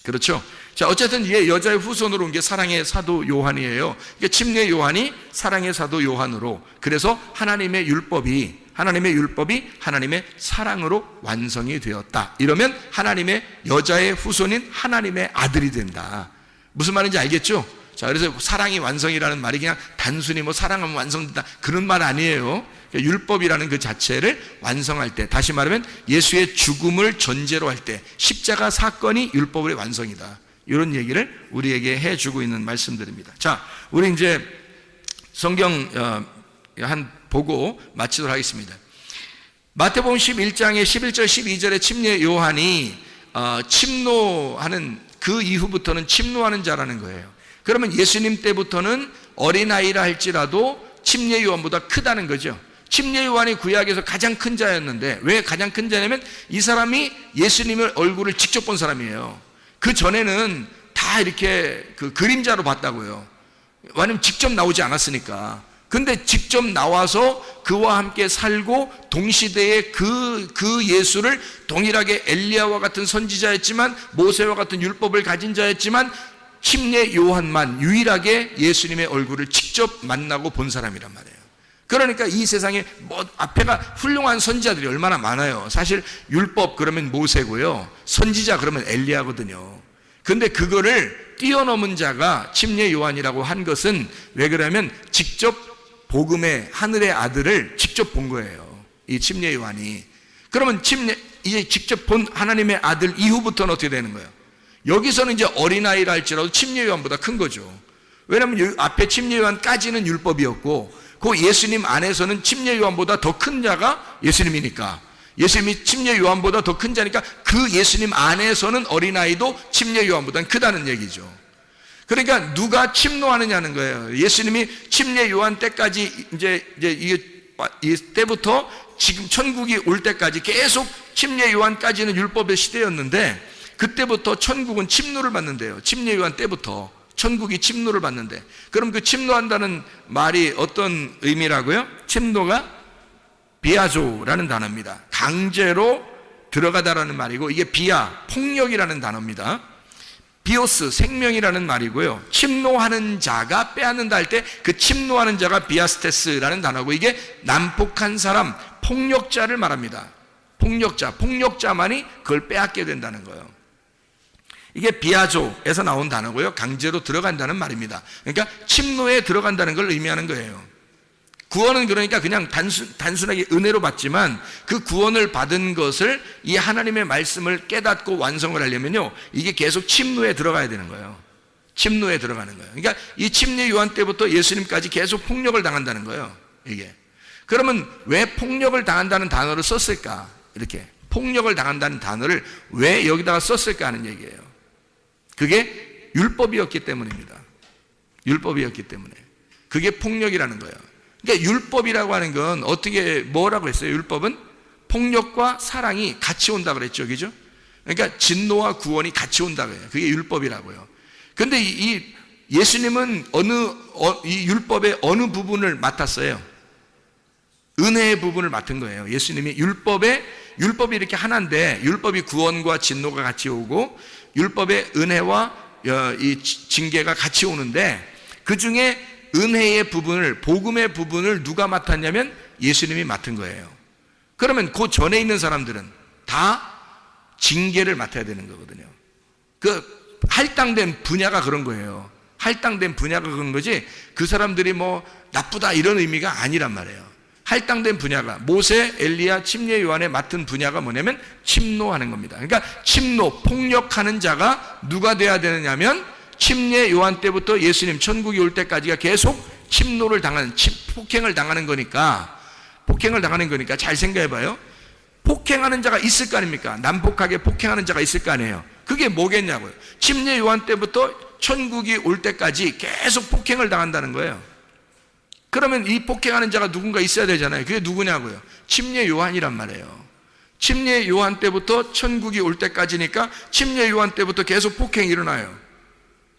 그렇죠? 자, 어쨌든 이게 여자의 후손으로 온 게 사랑의 사도 요한이에요. 그러니까 침례 요한이 사랑의 사도 요한으로, 그래서 하나님의 율법이 하나님의 사랑으로 완성이 되었다. 이러면 하나님의 여자의 후손인 하나님의 아들이 된다. 무슨 말인지 알겠죠? 자, 그래서 사랑이 완성이라는 말이 그냥 단순히 뭐 사랑하면 완성된다 그런 말 아니에요. 그러니까 율법이라는 그 자체를 완성할 때, 다시 말하면 예수의 죽음을 전제로 할 때 십자가 사건이 율법의 완성이다. 이런 얘기를 우리에게 해주고 있는 말씀들입니다. 자, 우리 이제 성경 한 보고 마치도록 하겠습니다. 마태복음 11장의 11절 12절에 침례 요한이 침노하는 그 이후부터는 침노하는 자라는 거예요. 그러면 예수님 때부터는 어린아이라 할지라도 침례 요한보다 크다는 거죠. 침례 요한이 구약에서 가장 큰 자였는데, 왜 가장 큰 자냐면 이 사람이 예수님의 얼굴을 직접 본 사람이에요. 그 전에는 다 이렇게 그 그림자로 봤다고요. 왜냐면 직접 나오지 않았으니까. 근데 직접 나와서 그와 함께 살고 동시대에 그 예수를 동일하게 엘리야와 같은 선지자였지만, 모세와 같은 율법을 가진 자였지만, 침례 요한만 유일하게 예수님의 얼굴을 직접 만나고 본 사람이란 말이에요. 그러니까 이 세상에 뭐 앞에가 훌륭한 선지자들이 얼마나 많아요. 사실 율법 그러면 모세고요, 선지자 그러면 엘리야거든요. 근데 그거를 뛰어넘은 자가 침례 요한이라고 한 것은 왜 그러냐면 직접 복음의 하늘의 아들을 직접 본 거예요, 이 침례 요한이. 그러면 이제 직접 본 하나님의 아들 이후부터는 어떻게 되는 거예요? 여기서는 이제 어린아이라 할지라도 침례 요한보다 큰 거죠. 왜냐하면 앞에 침례 요한까지는 율법이었고, 그 예수님 안에서는 침례 요한보다 더 큰 자가 예수님이니까, 예수님이 침례 요한보다 더 큰 자니까 그 예수님 안에서는 어린아이도 침례 요한보다는 크다는 얘기죠. 그러니까 누가 침노하느냐는 거예요. 예수님이 침례 요한 때까지 이제 이 때부터 지금 천국이 올 때까지 계속 침례 요한까지는 율법의 시대였는데, 그때부터 천국은 침노를 받는데요. 침례 요한 때부터 천국이 침노를 받는데, 그럼 그 침노한다는 말이 어떤 의미라고요? 침노가 비아조라는 단어입니다. 강제로 들어가다라는 말이고, 이게 비아, 폭력이라는 단어입니다. 비오스, 생명이라는 말이고요. 침노하는 자가 빼앗는다 할 때 그 침노하는 자가 비아스테스라는 단어고, 이게 난폭한 사람, 폭력자를 말합니다. 폭력자만이 그걸 빼앗게 된다는 거예요. 이게 비아조에서 나온 단어고요. 강제로 들어간다는 말입니다. 그러니까 침노에 들어간다는 걸 의미하는 거예요. 구원은 그러니까 그냥 단순하게 은혜로 받지만 그 구원을 받은 것을 이 하나님의 말씀을 깨닫고 완성을 하려면요, 이게 계속 침노에 들어가야 되는 거예요. 침노에 들어가는 거예요. 그러니까 이 침례 요한 때부터 예수님까지 계속 폭력을 당한다는 거예요. 이게. 그러면 왜 폭력을 당한다는 단어를 썼을까? 이렇게 폭력을 당한다는 단어를 왜 여기다가 썼을까 하는 얘기예요. 그게 율법이었기 때문입니다. 율법이었기 때문에. 그게 폭력이라는 거예요. 그러니까 율법이라고 하는 건 어떻게 뭐라고 했어요? 율법은 폭력과 사랑이 같이 온다 그랬죠. 그죠? 그러니까 진노와 구원이 같이 온다 그래요. 그게 율법이라고요. 근데 이 예수님은 이 율법의 어느 부분을 맡았어요? 은혜의 부분을 맡은 거예요. 예수님이 율법이 이렇게 하나인데, 율법이 구원과 진노가 같이 오고 율법의 은혜와 이 징계가 같이 오는데, 그 중에 은혜의 부분을, 복음의 부분을 누가 맡았냐면 예수님이 맡은 거예요. 그러면 그 전에 있는 사람들은 다 징계를 맡아야 되는 거거든요. 그 할당된 분야가 그런 거예요. 할당된 분야가 그런 거지, 그 사람들이 뭐 나쁘다 이런 의미가 아니란 말이에요. 할당된 분야가, 모세, 엘리야, 침례 요한에 맡은 분야가 뭐냐면 침노하는 겁니다. 그러니까 침노, 폭력하는 자가 누가 돼야 되느냐면 침례 요한 때부터 예수님 천국이 올 때까지가 계속 침노를 당하는, 폭행을 당하는 거니까 잘 생각해 봐요. 폭행하는 자가 있을 거 아닙니까? 난폭하게 폭행하는 자가 있을 거 아니에요. 그게 뭐겠냐고요. 침례 요한 때부터 천국이 올 때까지 계속 폭행을 당한다는 거예요. 그러면 이 폭행하는 자가 누군가 있어야 되잖아요. 그게 누구냐고요. 침례 요한이란 말이에요. 침례 요한 때부터 천국이 올 때까지니까 침례 요한 때부터 계속 폭행이 일어나요.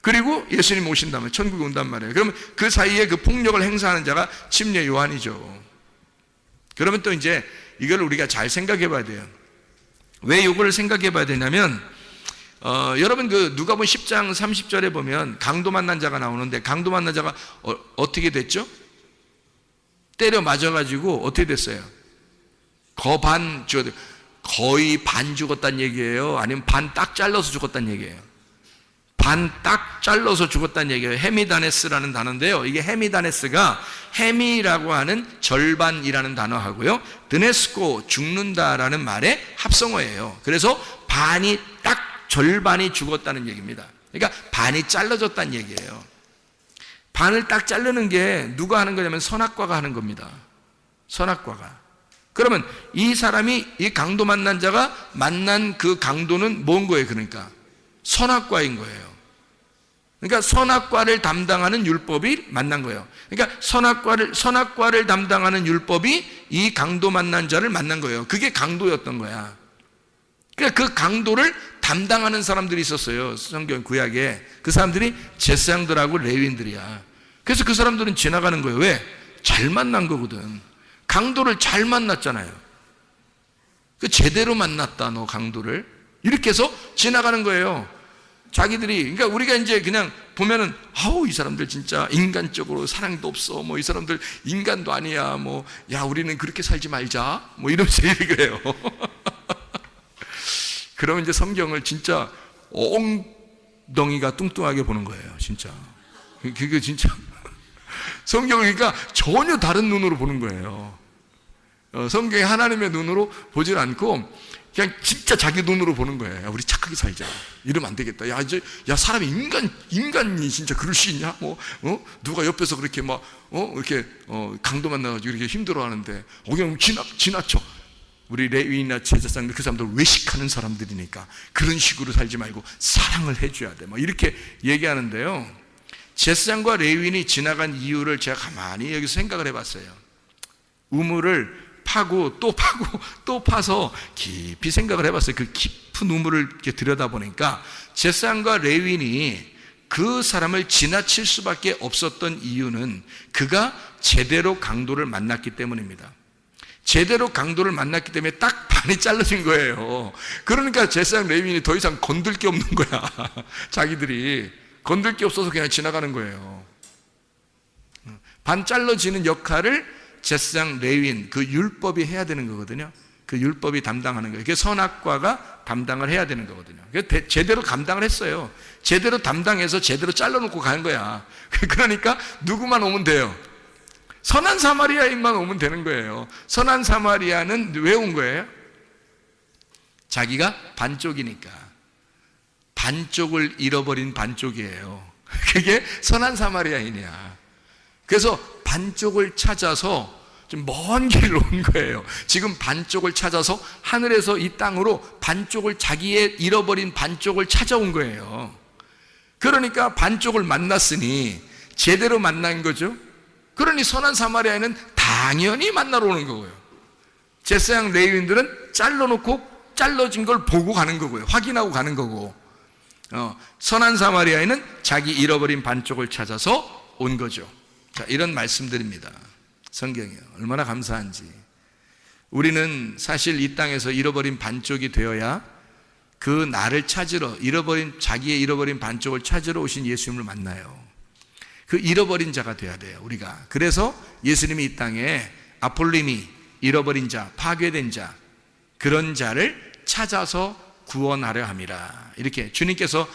그리고 예수님 오신다면 천국이 온단 말이에요. 그러면 그 사이에 그 폭력을 행사하는 자가 침례 요한이죠. 그러면 또 이제 이걸 우리가 잘 생각해 봐야 돼요. 왜 이걸 생각해 봐야 되냐면, 여러분 그 누가복음 10장 30절에 보면 강도 만난 자가 나오는데, 강도 만난 자가 어떻게 됐죠? 때려 맞아가지고 어떻게 됐어요? 거의 반 죽었다는 얘기예요? 아니면 반 딱 잘라서 죽었다는 얘기예요? 반 딱 잘라서 죽었다는 얘기예요. 헤미다네스라는 단어인데요, 이게 헤미다네스가 헤미라고 하는 절반이라는 단어하고요, 드네스코 죽는다라는 말의 합성어예요. 그래서 반이 딱 절반이 죽었다는 얘기입니다. 그러니까 반이 잘라졌다는 얘기예요. 반을 딱 자르는 게 누가 하는 거냐면 선악과가 하는 겁니다. 선악과가. 그러면 이 사람이, 이 강도 만난 자가 만난 그 강도는 뭔 거예요? 그러니까 선악과인 거예요. 그러니까 선악과를 담당하는 율법이 만난 거예요. 그러니까 선악과를 담당하는 율법이 이 강도 만난 자를 만난 거예요. 그게 강도였던 거야. 그러니까 그 강도를 담당하는 사람들이 있었어요. 성경 구약에. 그 사람들이 제사장들하고 레위인들이야. 그래서 그 사람들은 지나가는 거예요. 왜? 잘 만난 거거든. 강도를 잘 만났잖아요. 그 제대로 만났다, 너 강도를. 이렇게 해서 지나가는 거예요. 자기들이. 그러니까 우리가 이제 그냥 보면은, 아우, 이 사람들 진짜 인간적으로 사랑도 없어. 뭐 이 사람들 인간도 아니야. 뭐, 야, 우리는 그렇게 살지 말자. 뭐 이러면서 얘기를 해요. 그러면 이제 성경을 진짜 엉덩이가 뚱뚱하게 보는 거예요. 진짜. 그게 진짜. 성경을 그러니까 전혀 다른 눈으로 보는 거예요. 성경이 하나님의 눈으로 보질 않고 그냥 진짜 자기 눈으로 보는 거예요. 야, 우리 착하게 살자. 이러면 안 되겠다. 야, 이제, 야, 사람이 인간이 진짜 그럴 수 있냐? 뭐, 누가 옆에서 그렇게 막, 이렇게, 강도 만나가지고 이렇게 힘들어 하는데, 그냥 지나쳐. 우리 레위인이나 제사장들, 그 사람들 외식하는 사람들이니까 그런 식으로 살지 말고 사랑을 해줘야 돼. 막 이렇게 얘기하는데요. 제사장과 레위인이 지나간 이유를 제가 가만히 여기서 생각을 해봤어요. 우물을 파고 또 파고 또 파서 깊이 생각을 해봤어요. 그 깊은 우물을 이렇게 들여다보니까 제사장과 레위인이 그 사람을 지나칠 수밖에 없었던 이유는 그가 제대로 강도를 만났기 때문입니다. 제대로 강도를 만났기 때문에 딱 반이 잘라진 거예요. 그러니까 제사장 레위인이 더 이상 건들 게 없는 거야. 자기들이 건들 게 없어서 그냥 지나가는 거예요. 반 잘라지는 역할을 제사장 레위인, 그 율법이 해야 되는 거거든요. 그 율법이 담당하는 거예요. 그게 선악과가 담당을 해야 되는 거거든요. 제대로 감당을 했어요. 제대로 담당해서 제대로 잘라놓고 가는 거야. 그러니까 누구만 오면 돼요? 선한 사마리아인만 오면 되는 거예요. 선한 사마리아는 왜 온 거예요? 자기가 반쪽이니까. 반쪽을 잃어버린 반쪽이에요. 그게 선한 사마리아인이야. 그래서 반쪽을 찾아서 좀 먼 길을 온 거예요. 지금 반쪽을 찾아서 하늘에서 이 땅으로 반쪽을, 자기의 잃어버린 반쪽을 찾아온 거예요. 그러니까 반쪽을 만났으니 제대로 만난 거죠. 그러니 선한 사마리아인은 당연히 만나러 오는 거고요. 제사장 레위인들은 잘라진 걸 보고 가는 거고요. 확인하고 가는 거고, 선한 사마리아인은 자기 잃어버린 반쪽을 찾아서 온 거죠. 자, 이런 말씀드립니다. 성경이요. 얼마나 감사한지. 우리는 사실 이 땅에서 잃어버린 반쪽이 되어야 그 나를 찾으러, 자기의 잃어버린 반쪽을 찾으러 오신 예수님을 만나요. 그 잃어버린 자가 돼야 돼요, 우리가. 그래서 예수님이 이 땅에 아폴림이 잃어버린 자, 파괴된 자, 그런 자를 찾아서 구원하려 함이라. 이렇게 주님께서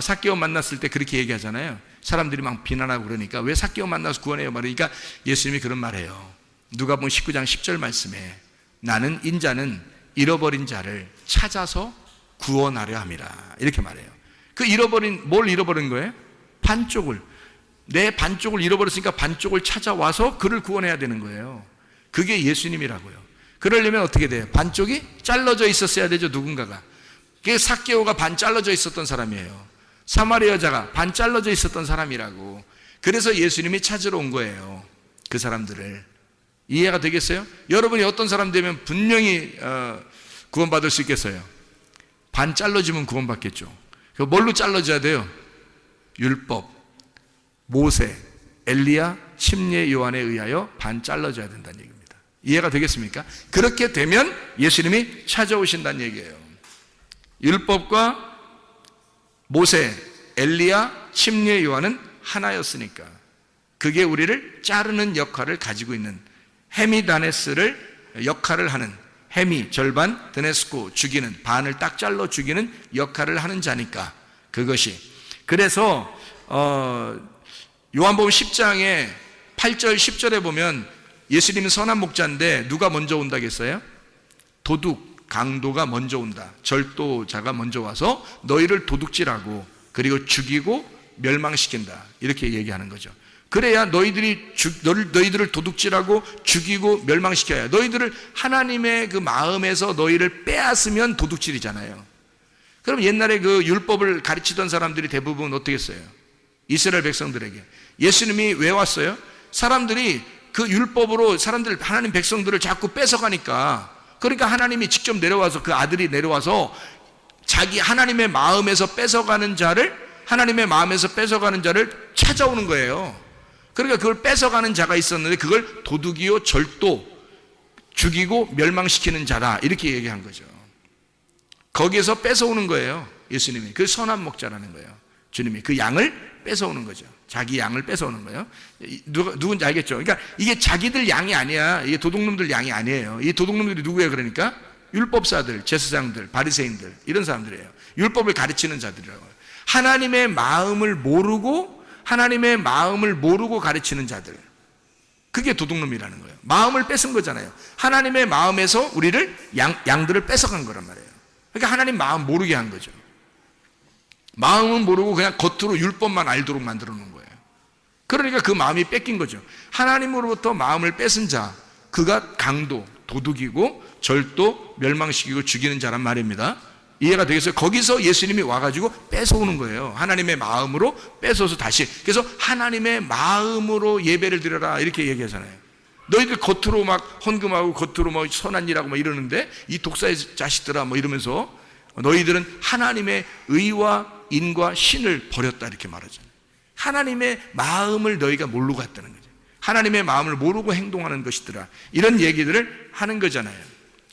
삭개오 만났을 때 그렇게 얘기하잖아요. 사람들이 막 비난하고 그러니까 왜 삭개오 만나서 구원해요? 말하니까 예수님이 그런 말해요. 누가복음 19장 10절 말씀에 나는 인자는 잃어버린 자를 찾아서 구원하려 함이라. 이렇게 말해요. 뭘 잃어버린 거예요? 반쪽을. 내 반쪽을 잃어버렸으니까 반쪽을 찾아와서 그를 구원해야 되는 거예요. 그게 예수님이라고요. 그러려면 어떻게 돼요? 반쪽이 잘라져 있었어야 되죠, 누군가가. 그게 삭개오가 반 잘라져 있었던 사람이에요. 사마리아 여자가 반 잘라져 있었던 사람이라고. 그래서 예수님이 찾으러 온 거예요, 그 사람들을. 이해가 되겠어요? 여러분이 어떤 사람 되면 분명히 구원받을 수 있겠어요? 반 잘라지면 구원받겠죠. 뭘로 잘라져야 돼요? 율법, 모세, 엘리야, 침례 요한에 의하여 반 잘라져야 된다는 얘기입니다. 이해가 되겠습니까? 그렇게 되면 예수님이 찾아오신다는 얘기예요. 율법과 모세, 엘리야, 침례 요한은 하나였으니까 그게 우리를 자르는 역할을 가지고 있는, 헤미다네스를 역할을 하는, 헤미 절반, 드네스코 죽이는, 반을 딱 잘라 죽이는 역할을 하는 자니까 그것이. 그래서 요한복음 10장에 8절 10절에 보면 예수님은 선한 목자인데 누가 먼저 온다겠어요? 도둑, 강도가 먼저 온다. 절도자가 먼저 와서 너희를 도둑질하고 그리고 죽이고 멸망시킨다. 이렇게 얘기하는 거죠. 그래야 너희들을 도둑질하고 죽이고 멸망시켜야, 너희들을 하나님의 그 마음에서 너희를 빼앗으면 도둑질이잖아요. 그럼 옛날에 그 율법을 가르치던 사람들이 대부분 어떻게 했어요? 이스라엘 백성들에게. 예수님이 왜 왔어요? 사람들이 그 율법으로 하나님 백성들을 자꾸 뺏어가니까, 그러니까 하나님이 직접 내려와서, 그 아들이 내려와서 자기 하나님의 마음에서 뺏어가는 자를 찾아오는 거예요. 그러니까 그걸 뺏어가는 자가 있었는데 그걸 도둑이요 절도, 죽이고 멸망시키는 자다, 이렇게 얘기한 거죠. 거기에서 뺏어오는 거예요, 예수님이. 그 선한 목자라는 거예요. 주님이 그 양을 뺏어오는 거죠. 자기 양을 뺏어오는 거예요. 누군지 알겠죠? 그러니까 이게 자기들 양이 아니야. 이게 도둑놈들 양이 아니에요. 이 도둑놈들이 누구예요? 그러니까 율법사들, 제사장들, 바리새인들, 이런 사람들이에요. 율법을 가르치는 자들이라고요. 하나님의 마음을 모르고 가르치는 자들, 그게 도둑놈이라는 거예요. 마음을 뺏은 거잖아요. 하나님의 마음에서 우리를 양들을 뺏어간 거란 말이에요. 그러니까 하나님 마음 모르게 한 거죠. 마음은 모르고 그냥 겉으로 율법만 알도록 만들어 놓은 거예요. 그러니까 그 마음이 뺏긴 거죠. 하나님으로부터 마음을 뺏은 자, 그가 강도, 도둑이고 절도, 멸망시키고 죽이는 자란 말입니다. 이해가 되겠어요? 거기서 예수님이 와가지고 뺏어오는 거예요. 하나님의 마음으로 뺏어서 다시. 그래서 하나님의 마음으로 예배를 드려라, 이렇게 얘기하잖아요. 너희들 겉으로 막 헌금하고 겉으로 뭐 선한 일하고 막 이러는데 이 독사의 자식들아 뭐 이러면서 너희들은 하나님의 의와 인과 신을 버렸다, 이렇게 말하잖아요. 하나님의 마음을 너희가 모르고 갔다는 거죠. 하나님의 마음을 모르고 행동하는 것이더라, 이런 얘기들을 하는 거잖아요.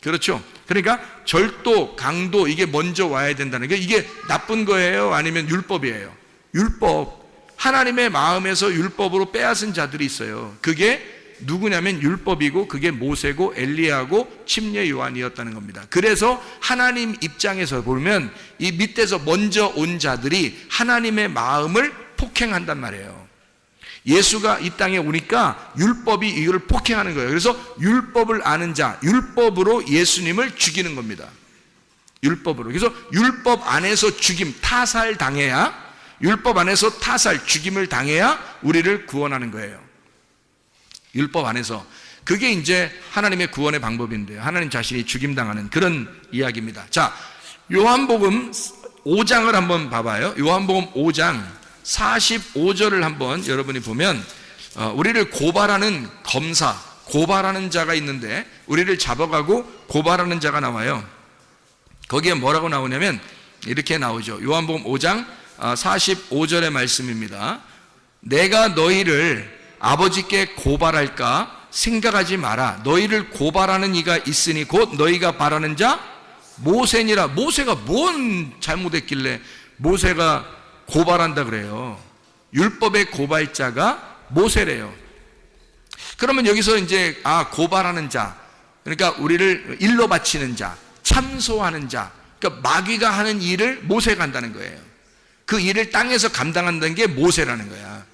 그렇죠? 그러니까 절도, 강도, 이게 먼저 와야 된다는 게, 이게 나쁜 거예요? 아니면 율법이에요? 율법. 하나님의 마음에서 율법으로 빼앗은 자들이 있어요. 그게 누구냐면 율법이고, 그게 모세고 엘리야고 침례 요한이었다는 겁니다. 그래서 하나님 입장에서 보면 이 밑에서 먼저 온 자들이 하나님의 마음을 폭행한단 말이에요. 예수가 이 땅에 오니까 율법이 이걸 폭행하는 거예요. 그래서 율법을 아는 자, 율법으로 예수님을 죽이는 겁니다. 율법으로. 그래서 율법 안에서 죽임, 타살 당해야, 율법 안에서 타살, 죽임을 당해야 우리를 구원하는 거예요. 율법 안에서. 그게 이제 하나님의 구원의 방법인데요. 하나님 자신이 죽임당하는 그런 이야기입니다. 자, 요한복음 5장을 한번 봐봐요. 요한복음 5장 45절을 한번 여러분이 보면 우리를 고발하는 검사, 고발하는 자가 있는데 우리를 잡아가고 고발하는 자가 나와요. 거기에 뭐라고 나오냐면 이렇게 나오죠. 요한복음 5장 45절의 말씀입니다. 내가 너희를 아버지께 고발할까 생각하지 마라. 너희를 고발하는 이가 있으니 곧 너희가 바라는 자 모세니라. 모세가 뭔 잘못했길래 모세가 고발한다 그래요. 율법의 고발자가 모세래요. 그러면 여기서 이제 고발하는 자, 그러니까 우리를 일로 바치는 자, 참소하는 자, 그러니까 마귀가 하는 일을 모세가 한다는 거예요. 그 일을 땅에서 감당한다는 게 모세라는 거야.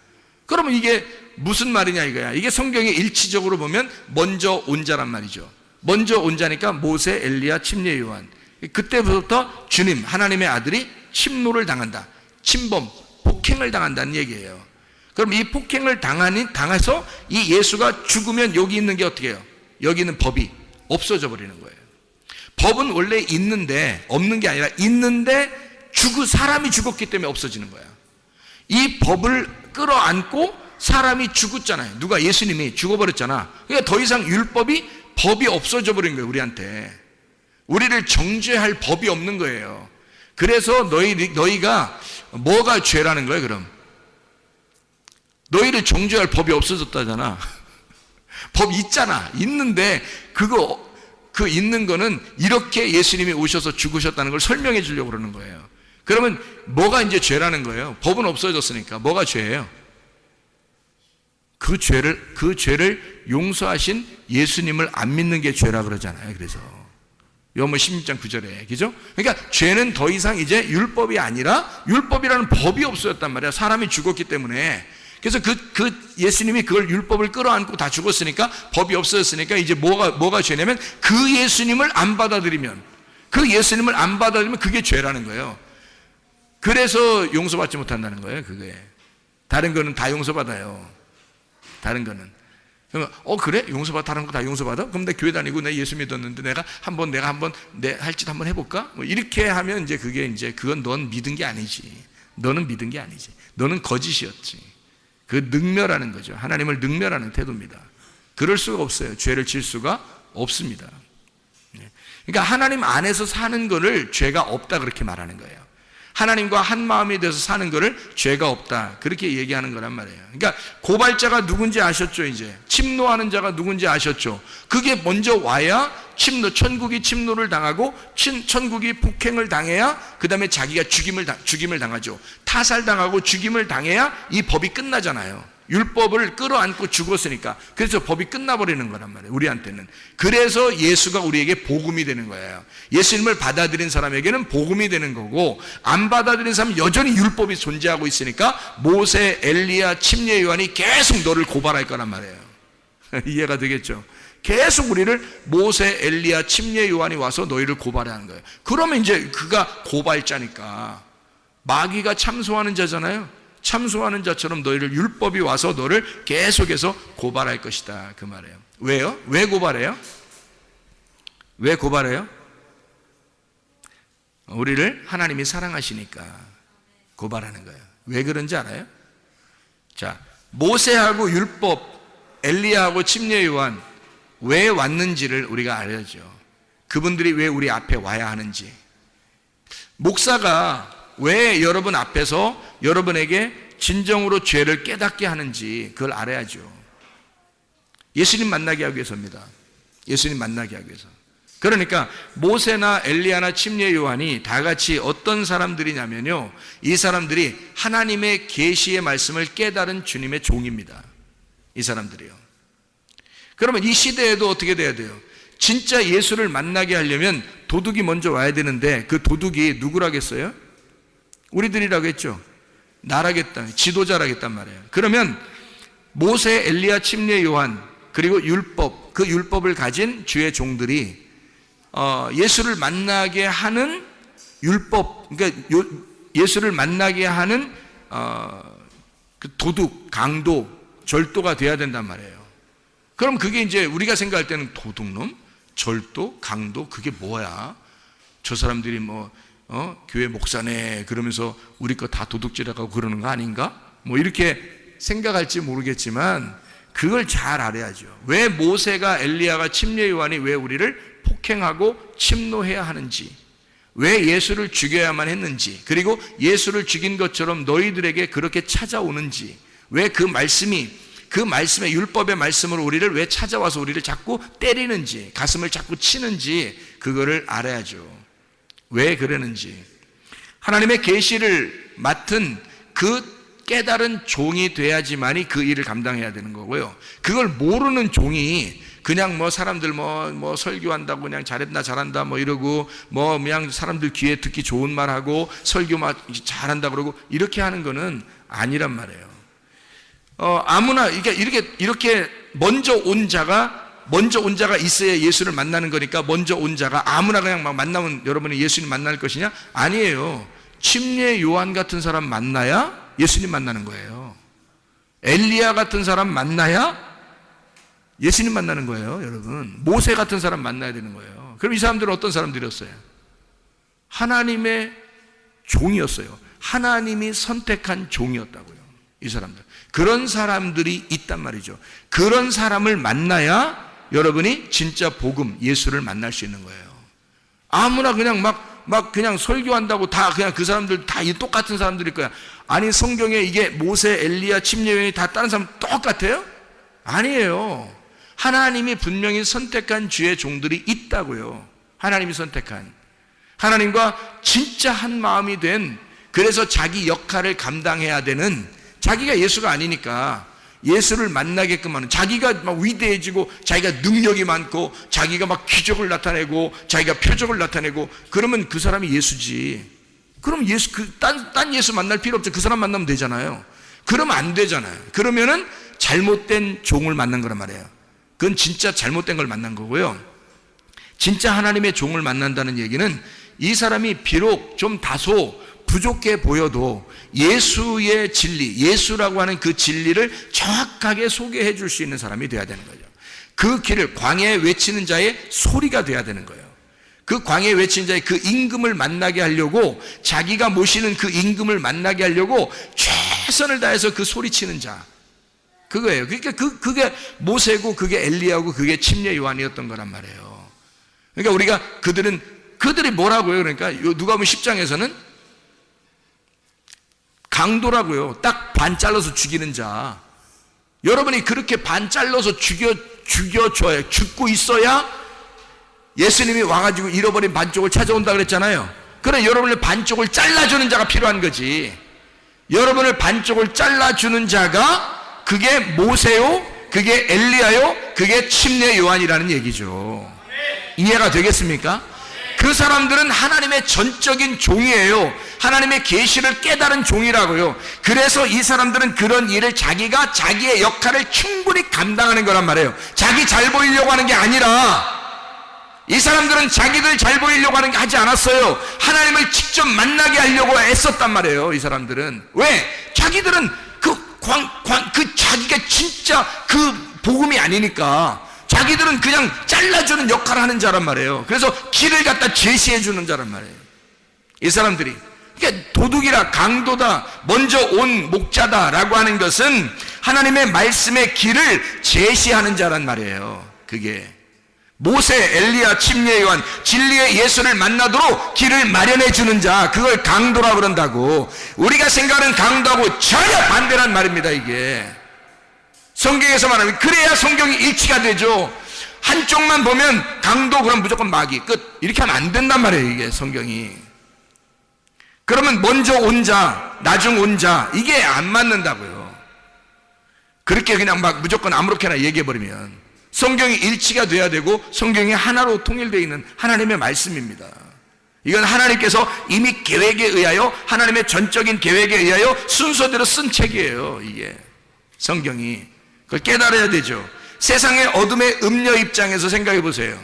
그러면 이게 무슨 말이냐 이거야. 이게 성경에 일치적으로 보면 먼저 온 자란 말이죠. 먼저 온 자니까 모세, 엘리야, 침례 요한. 그때부터 주님, 하나님의 아들이 침노를 당한다. 침범, 폭행을 당한다는 얘기예요. 그럼 이 폭행을 당해서 이 예수가 죽으면 여기 있는 게 어떻게 해요? 여기 있는 법이 없어져 버리는 거예요. 법은 원래 있는데, 없는 게 아니라 있는데 사람이 죽었기 때문에 없어지는 거야. 이 법을 끌어안고 사람이 죽었잖아요. 누가? 예수님이 죽어버렸잖아. 그러니까 더 이상 법이 없어져 버린 거예요. 우리한테. 우리를 정죄할 법이 없는 거예요. 그래서 너희가 뭐가 죄라는 거예요? 그럼 너희를 정죄할 법이 없어졌다잖아. 법 있잖아. 있는데 그 있는 거는 이렇게 예수님이 오셔서 죽으셨다는 걸 설명해 주려고 그러는 거예요. 그러면 뭐가 이제 죄라는 거예요? 법은 없어졌으니까 뭐가 죄예요? 그 죄를 용서하신 예수님을 안 믿는 게 죄라 그러잖아요. 그래서 요한복음 16장 9절에, 그죠? 그러니까 죄는 더 이상 이제 율법이 아니라 율법이라는 법이 없어졌단 말이야. 사람이 죽었기 때문에. 그래서 예수님이 그걸 율법을 끌어안고 다 죽었으니까, 법이 없어졌으니까 이제 뭐가 죄냐면 그 예수님을 안 받아들이면 그게 죄라는 거예요. 그래서 용서받지 못한다는 거예요. 그게. 다른 거는 다 용서받아요. 다른 거는. 그러면 그래? 다른 거 다 용서받아? 그럼 내 교회 다니고 내 예수 믿었는데 내가 한번 할 짓 한번 해볼까? 뭐 이렇게 하면 이제 그건 넌 믿은 게 아니지. 너는 믿은 게 아니지. 너는 거짓이었지. 그 능멸하는 거죠. 하나님을 능멸하는 태도입니다. 그럴 수가 없어요. 죄를 질 수가 없습니다. 그러니까 하나님 안에서 사는 거를 죄가 없다 그렇게 말하는 거예요. 하나님과 한 마음이 돼서 사는 거를 죄가 없다 그렇게 얘기하는 거란 말이에요. 그러니까 고발자가 누군지 아셨죠? 이제 침노하는 자가 누군지 아셨죠? 그게 먼저 와야 천국이 침노를 당하고 천국이 폭행을 당해야 그 다음에 자기가 죽임을 당하죠. 타살당하고 죽임을 당해야 이 법이 끝나잖아요. 율법을 끌어안고 죽었으니까. 그래서 법이 끝나버리는 거란 말이에요. 우리한테는. 그래서 예수가 우리에게 복음이 되는 거예요. 예수님을 받아들인 사람에게는 복음이 되는 거고, 안 받아들인 사람은 여전히 율법이 존재하고 있으니까 모세, 엘리야, 침례 요한이 계속 너를 고발할 거란 말이에요. 이해가 되겠죠? 계속 우리를 모세, 엘리야, 침례 요한이 와서 너희를 고발하는 거예요. 그러면 이제 그가 고발자니까 마귀가 참소하는 자잖아요. 참소하는 자처럼 너희를 율법이 와서 너를 계속해서 고발할 것이다 그 말이에요. 왜요? 왜 고발해요? 왜 고발해요? 우리를 하나님이 사랑하시니까 고발하는 거예요. 왜 그런지 알아요? 자, 모세하고 율법, 엘리야하고 침례 요한 왜 왔는지를 우리가 알아야죠. 그분들이 왜 우리 앞에 와야 하는지. 목사가 왜 여러분 앞에서 여러분에게 진정으로 죄를 깨닫게 하는지 그걸 알아야죠. 예수님 만나게 하기 위해서입니다. 예수님 만나게 하기 위해서. 그러니까 모세나 엘리야나 침례 요한이 다 같이 어떤 사람들이냐면요, 이 사람들이 하나님의 계시의 말씀을 깨달은 주님의 종입니다. 이 사람들이요. 그러면 이 시대에도 어떻게 돼야 돼요? 진짜 예수를 만나게 하려면 도둑이 먼저 와야 되는데 그 도둑이 누구라겠어요? 우리들이라고 했죠. 나라겠다. 지도자라겠단 말이에요. 그러면 모세, 엘리야, 침례 요한, 그리고 율법, 그 율법을 가진 주의 종들이 예수를 만나게 하는 율법, 그러니까 예수를 만나게 하는 그 도둑, 강도, 절도가 돼야 된단 말이에요. 그럼 그게 이제 우리가 생각할 때는 도둑놈, 절도, 강도, 그게 뭐야? 저 사람들이 교회 목사네 그러면서 우리 거 다 도둑질하고 그러는 거 아닌가? 뭐 이렇게 생각할지 모르겠지만 그걸 잘 알아야죠. 왜 모세가, 엘리야가, 침례 요한이 왜 우리를 폭행하고 침노해야 하는지, 왜 예수를 죽여야만 했는지, 그리고 예수를 죽인 것처럼 너희들에게 그렇게 찾아오는지, 왜 그 말씀의 율법의 말씀으로 우리를 왜 찾아와서 우리를 자꾸 때리는지, 가슴을 자꾸 치는지, 그거를 알아야죠. 왜 그러는지. 하나님의 계시를 맡은 그 깨달은 종이 돼야지만이 그 일을 감당해야 되는 거고요. 그걸 모르는 종이 그냥 사람들 설교한다고 그냥 잘한다 이러고 그냥 사람들 귀에 듣기 좋은 말 하고 설교 잘한다 그러고 이렇게 하는 거는 아니란 말이에요. 아무나 이렇게 먼저 온 자가 있어야 예수를 만나는 거니까 먼저 온 자가 아무나 그냥 만나면 여러분이 예수님 만날 것이냐? 아니에요. 침례 요한 같은 사람 만나야 예수님 만나는 거예요. 엘리야 같은 사람 만나야 예수님 만나는 거예요, 여러분. 모세 같은 사람 만나야 되는 거예요. 그럼 이 사람들은 어떤 사람들이었어요? 하나님의 종이었어요. 하나님이 선택한 종이었다고요, 이 사람들. 그런 사람들이 있단 말이죠. 그런 사람을 만나야 여러분이 진짜 복음, 예수를 만날 수 있는 거예요. 아무나 그냥 그냥 설교한다고 다 그냥 그 사람들 다 똑같은 사람들일 거야. 아니, 성경에 이게 모세, 엘리야, 침례 요한이 다 다른 사람 똑같아요? 아니에요. 하나님이 분명히 선택한 주의 종들이 있다고요. 하나님이 선택한, 하나님과 진짜 한 마음이 된, 그래서 자기 역할을 감당해야 되는, 자기가 예수가 아니니까 예수를 만나게끔 하는, 자기가 위대해지고 자기가 능력이 많고 자기가 기적을 나타내고 자기가 표적을 나타내고 그러면 그 사람이 예수지. 그럼 딴 예수 만날 필요 없죠. 그 사람 만나면 되잖아요. 그러면 안 되잖아요. 그러면은 잘못된 종을 만난 거란 말이에요. 그건 진짜 잘못된 걸 만난 거고요. 진짜 하나님의 종을 만난다는 얘기는 이 사람이 비록 좀 다소 부족해 보여도 예수의 진리, 예수라고 하는 그 진리를 정확하게 소개해 줄 수 있는 사람이 되어야 되는 거죠. 그 길을, 광야에 외치는 자의 소리가 되어야 되는 거예요. 그 광야에 외치는 자의 그 임금을 만나게 하려고, 자기가 모시는 그 임금을 만나게 하려고 최선을 다해서 그 소리치는 자, 그거예요. 그러니까 그게 모세고 그게 엘리야고 그게 침례 요한이었던 거란 말이에요. 그러니까 우리가 그들이 뭐라고요? 그러니까 누가복음 10장에서는 강도라고요. 딱 반 잘라서 죽이는 자. 여러분이 그렇게 반 잘라서 죽여줘야, 죽고 있어야 예수님이 와가지고 잃어버린 반쪽을 찾아온다 그랬잖아요. 그래, 여러분을 반쪽을 잘라주는 자가 필요한 거지. 여러분을 반쪽을 잘라주는 자가 그게 모세요, 그게 엘리야요, 그게 침례 요한이라는 얘기죠. 이해가 되겠습니까? 그 사람들은 하나님의 전적인 종이에요. 하나님의 계시를 깨달은 종이라고요. 그래서 이 사람들은 그런 일을 자기가 자기의 역할을 충분히 감당하는 거란 말이에요. 자기 잘 보이려고 하는 게 아니라, 이 사람들은 자기들 잘 보이려고 하지 않았어요. 하나님을 직접 만나게 하려고 애썼단 말이에요. 이 사람들은. 왜? 자기들은 자기가 진짜 그 복음이 아니니까 자기들은 그냥 잘라주는 역할을 하는 자란 말이에요. 그래서 길을 갖다 제시해 주는 자란 말이에요, 이 사람들이. 그러니까 도둑이라, 강도다, 먼저 온 목자다라고 하는 것은 하나님의 말씀의 길을 제시하는 자란 말이에요. 그게 모세, 엘리야, 침례 요한, 진리의 예수를 만나도록 길을 마련해 주는 자, 그걸 강도라고 그런다고. 우리가 생각하는 강도하고 전혀 반대란 말입니다. 이게 성경에서 말하면, 그래야 성경이 일치가 되죠. 한쪽만 보면 강도, 그럼 무조건 마귀, 끝, 이렇게 하면 안 된단 말이에요, 이게 성경이. 그러면 먼저 온 자, 나중 온 자, 이게 안 맞는다고요. 그렇게 그냥 무조건 아무렇게나 얘기해버리면 성경이 일치가 돼야 되고 성경이 하나로 통일되어 있는 하나님의 말씀입니다. 이건 하나님께서 이미 계획에 의하여, 하나님의 전적인 계획에 의하여 순서대로 쓴 책이에요, 이게 성경이. 그걸 깨달아야 되죠. 세상의 어둠의 음녀 입장에서 생각해 보세요.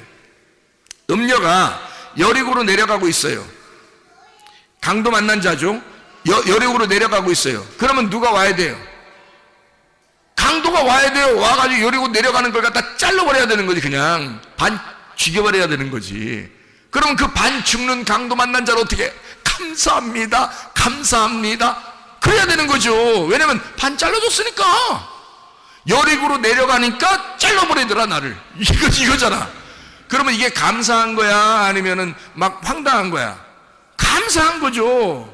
음녀가 여리고로 내려가고 있어요. 강도 만난 자죠. 여리고로 내려가고 있어요. 그러면 누가 와야 돼요? 강도가 와야 돼요. 와가지고 여리고 내려가는 걸 갖다 잘라버려야 되는 거지. 그냥 반 죽여버려야 되는 거지. 그러면 그 반 죽는 강도 만난 자를 어떻게 감사합니다 감사합니다 그래야 되는 거죠. 왜냐면 반 잘라줬으니까. 여리고로 내려가니까 잘라버리더라 나를. 이거잖아. 그러면 이게 감사한 거야 아니면은 막 황당한 거야? 감사한 거죠.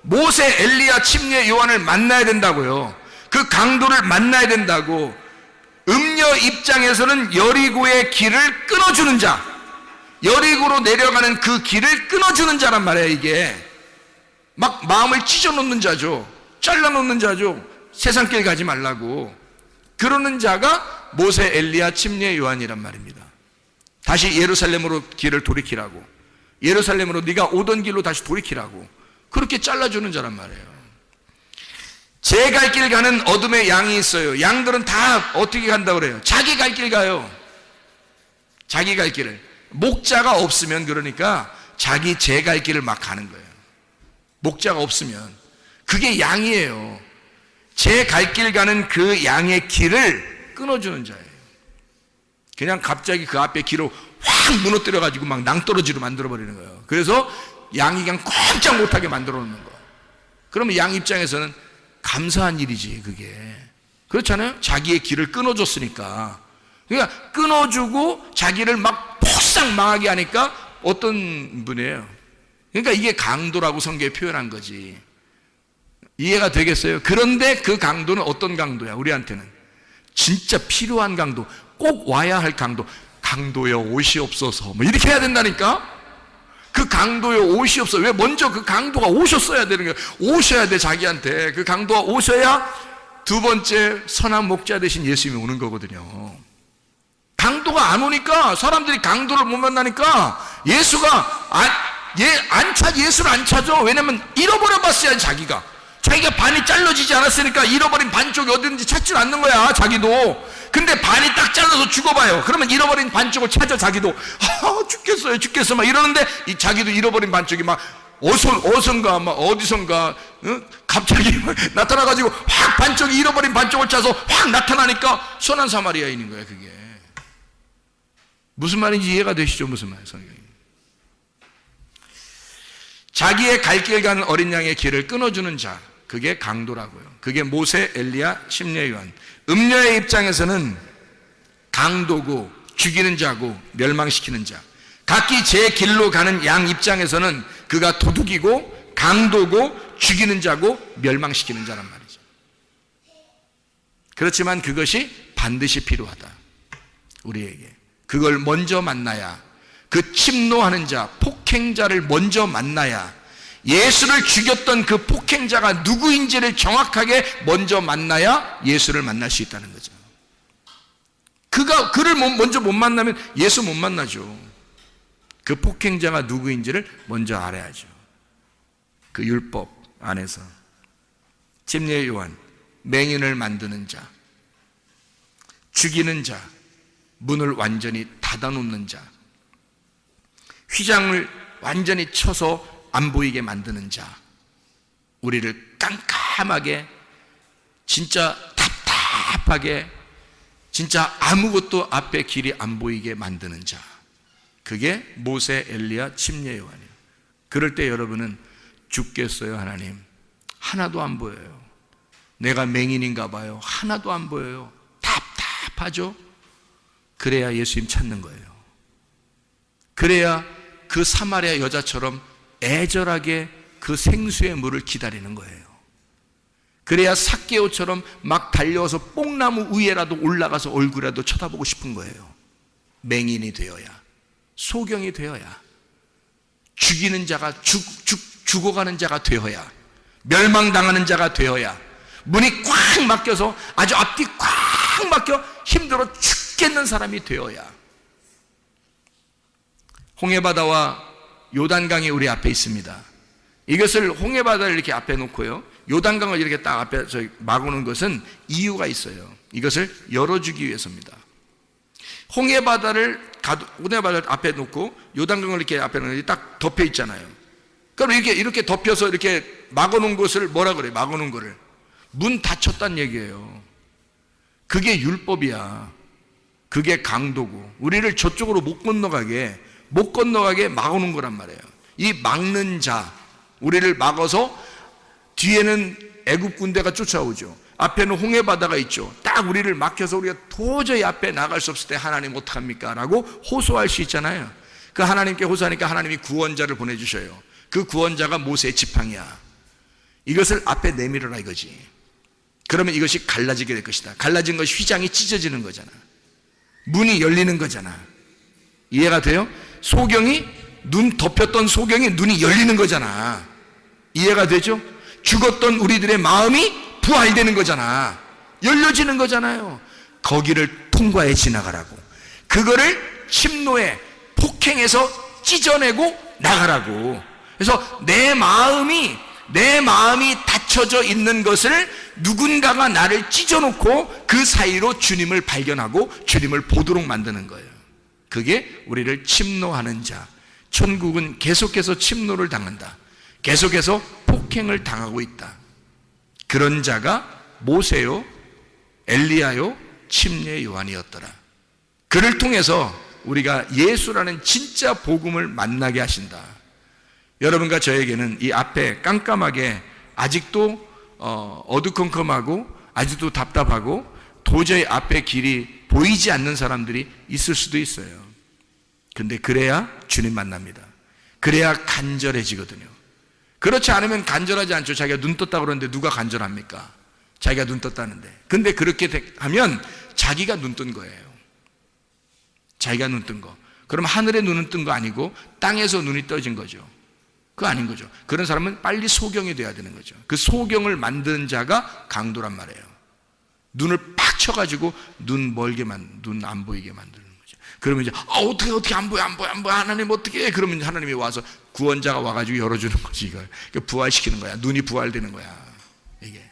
모세, 엘리야, 침례, 요한을 만나야 된다고요. 그 강도를 만나야 된다고. 음녀 입장에서는 여리고의 길을 끊어주는 자, 여리고로 내려가는 그 길을 끊어주는 자란 말이에요. 이게 막 마음을 찢어놓는 자죠. 잘라놓는 자죠. 세상길 가지 말라고 그러는 자가 모세, 엘리야, 침례, 요한이란 말입니다. 다시 예루살렘으로 길을 돌이키라고, 예루살렘으로 네가 오던 길로 다시 돌이키라고 그렇게 잘라주는 자란 말이에요. 제 갈 길 가는 어둠의 양이 있어요. 양들은 다 어떻게 간다고 그래요? 자기 갈 길 가요. 자기 갈 길을. 목자가 없으면 그러니까 자기 제 갈 길을 막 가는 거예요. 목자가 없으면. 그게 양이에요. 제 갈 길 가는 그 양의 길을 끊어주는 자예요. 그냥 갑자기 그 앞에 길을 확 무너뜨려가지고 막 낭떠러지로 만들어버리는 거예요. 그래서 양이 그냥 꼼짝 못하게 만들어 놓는 거예요. 그러면 양 입장에서는 감사한 일이지 그게. 그렇잖아요. 자기의 길을 끊어줬으니까. 그러니까 끊어주고 자기를 막 폭삭 망하게 하니까 어떤 분이에요. 그러니까 이게 강도라고 성경에 표현한 거지. 이해가 되겠어요? 그런데 그 강도는 어떤 강도야? 우리한테는 진짜 필요한 강도, 꼭 와야 할 강도. 강도여 옷이 없어서 뭐 이렇게 해야 된다니까. 그 강도여 옷이 없어. 왜? 먼저 그 강도가 오셨어야 되는 거예요. 오셔야 돼. 자기한테 그 강도가 오셔야 두 번째 선한 목자 되신 예수님이 오는 거거든요. 강도가 안 오니까 사람들이 강도를 못 만나니까 예수가 예수를 안 찾아. 왜냐면 잃어버려 봤어요. 자기가 반이 잘라지지 않았으니까 잃어버린 반쪽이 어딘지 찾지 않는 거야 자기도. 근데 반이 딱 잘라서 죽어봐요. 그러면 잃어버린 반쪽을 찾아 자기도. 죽겠어 막 이러는데 이 자기도 잃어버린 반쪽이 막 어선가 막 어디선가 갑자기 나타나가지고 확 반쪽이 잃어버린 반쪽을 찾아서 확 나타나니까 선한 사마리아인인 거야. 그게 무슨 말인지 이해가 되시죠? 무슨 말이에요 성경이. 자기의 갈 길 가는 어린 양의 길을 끊어주는 자, 그게 강도라고요. 그게 모세, 엘리야, 침례, 요한. 음녀의 입장에서는 강도고 죽이는 자고 멸망시키는 자. 각기 제 길로 가는 양 입장에서는 그가 도둑이고 강도고 죽이는 자고 멸망시키는 자란 말이죠. 그렇지만 그것이 반드시 필요하다. 우리에게. 그걸 먼저 만나야, 그 침노하는 자, 폭행자를 먼저 만나야, 예수를 죽였던 그 폭행자가 누구인지를 정확하게 먼저 만나야 예수를 만날 수 있다는 거죠. 그를 먼저 못 만나면 예수 못 만나죠. 그 폭행자가 누구인지를 먼저 알아야죠. 그 율법 안에서. 침례 요한, 맹인을 만드는 자, 죽이는 자, 문을 완전히 닫아놓는 자, 휘장을 완전히 쳐서 안 보이게 만드는 자, 우리를 깜깜하게 진짜 답답하게 진짜 아무것도 앞에 길이 안 보이게 만드는 자, 그게 모세, 엘리야, 침례 요한이에요. 그럴 때 여러분은 죽겠어요. 하나님 하나도 안 보여요. 내가 맹인인가 봐요. 하나도 안 보여요. 답답하죠. 그래야 예수님 찾는 거예요. 그래야 그 사마리아 여자처럼 애절하게 그 생수의 물을 기다리는 거예요. 그래야 삭개오처럼 막 달려와서 뽕나무 위에라도 올라가서 얼굴이라도 쳐다보고 싶은 거예요. 맹인이 되어야, 소경이 되어야, 죽이는 자가 죽어가는 자가 되어야, 멸망당하는 자가 되어야, 문이 꽉 막혀서 아주 앞뒤 꽉 막혀 힘들어 죽겠는 사람이 되어야. 홍해바다와 요단강이 우리 앞에 있습니다. 이것을 홍해바다를 이렇게 앞에 놓고요, 요단강을 이렇게 딱 앞에 막아놓은 것은 이유가 있어요. 이것을 열어주기 위해서입니다. 홍해바다를 앞에 놓고 요단강을 이렇게 앞에 놓으면 딱 덮여 있잖아요. 그럼 이렇게 덮여서 이렇게 막아놓은 것을 뭐라 그래요? 막아놓은 거를 문 닫혔다는 얘기예요. 그게 율법이야. 그게 강도고, 우리를 저쪽으로 못 건너가게 막아놓은 거란 말이에요. 이 막는 자, 우리를 막아서 뒤에는 애굽 군대가 쫓아오죠. 앞에는 홍해바다가 있죠. 딱 우리를 막혀서 우리가 도저히 앞에 나갈 수 없을 때 하나님 어떡합니까? 라고 호소할 수 있잖아요. 그 하나님께 호소하니까 하나님이 구원자를 보내주셔요. 그 구원자가 모세의 지팡이야. 이것을 앞에 내밀어라 이거지. 그러면 이것이 갈라지게 될 것이다. 갈라진 것이 휘장이 찢어지는 거잖아. 문이 열리는 거잖아. 이해가 돼요? 눈 덮였던 소경이 눈이 열리는 거잖아. 이해가 되죠? 죽었던 우리들의 마음이 부활되는 거잖아. 열려지는 거잖아요. 거기를 통과해 지나가라고. 그거를 침노에 폭행해서 찢어내고 나가라고. 그래서 내 마음이 닫혀져 있는 것을 누군가가 나를 찢어놓고 그 사이로 주님을 발견하고 주님을 보도록 만드는 거예요. 그게 우리를 침노하는 자. 천국은 계속해서 침노를 당한다. 계속해서 폭행을 당하고 있다. 그런 자가 모세요, 엘리야요, 침례 요한이었더라. 그를 통해서 우리가 예수라는 진짜 복음을 만나게 하신다. 여러분과 저에게는 이 앞에 깜깜하게 아직도 어두컴컴하고 아직도 답답하고 도저히 앞에 길이 보이지 않는 사람들이 있을 수도 있어요. 근데 그래야 주님 만납니다. 그래야 간절해지거든요. 그렇지 않으면 간절하지 않죠. 자기가 눈 떴다고 그러는데 누가 간절합니까? 자기가 눈 떴다는데. 근데 그렇게 하면 자기가 눈 뜬 거예요. 자기가 눈 뜬 거. 그럼 하늘에 눈은 뜬 거 아니고 땅에서 눈이 떠진 거죠. 그거 아닌 거죠. 그런 사람은 빨리 소경이 돼야 되는 거죠. 그 소경을 만든 자가 강도란 말이에요. 눈을 팍 쳐가지고 눈 안 보이게 만드는 거죠. 그러면 이제 어떻게 안 보여 하나님 어떻게 해? 그러면 하나님이 와서 구원자가 와가지고 열어주는 거지. 이걸 부활시키는 거야. 눈이 부활되는 거야. 이게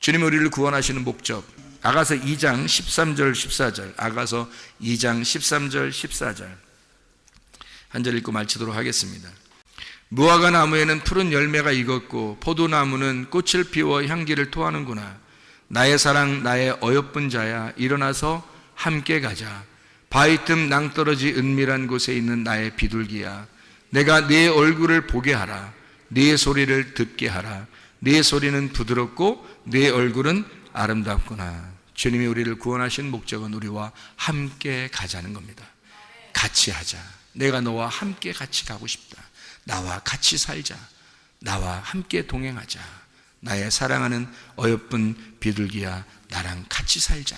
주님이 우리를 구원하시는 목적. 아가서 2장 13절 14절. 아가서 2장 13절 14절 한 절 읽고 마치도록 하겠습니다. 무화과 나무에는 푸른 열매가 익었고 포도나무는 꽃을 피워 향기를 토하는구나. 나의 사랑 나의 어여쁜 자야, 일어나서 함께 가자. 바위 틈 낭떠러지 은밀한 곳에 있는 나의 비둘기야, 내가 네 얼굴을 보게 하라. 네 소리를 듣게 하라. 네 소리는 부드럽고 네 얼굴은 아름답구나. 주님이 우리를 구원하신 목적은 우리와 함께 가자는 겁니다. 같이 하자. 내가 너와 함께 같이 가고 싶다. 나와 같이 살자. 나와 함께 동행하자. 나의 사랑하는 어여쁜 비둘기야, 나랑 같이 살자.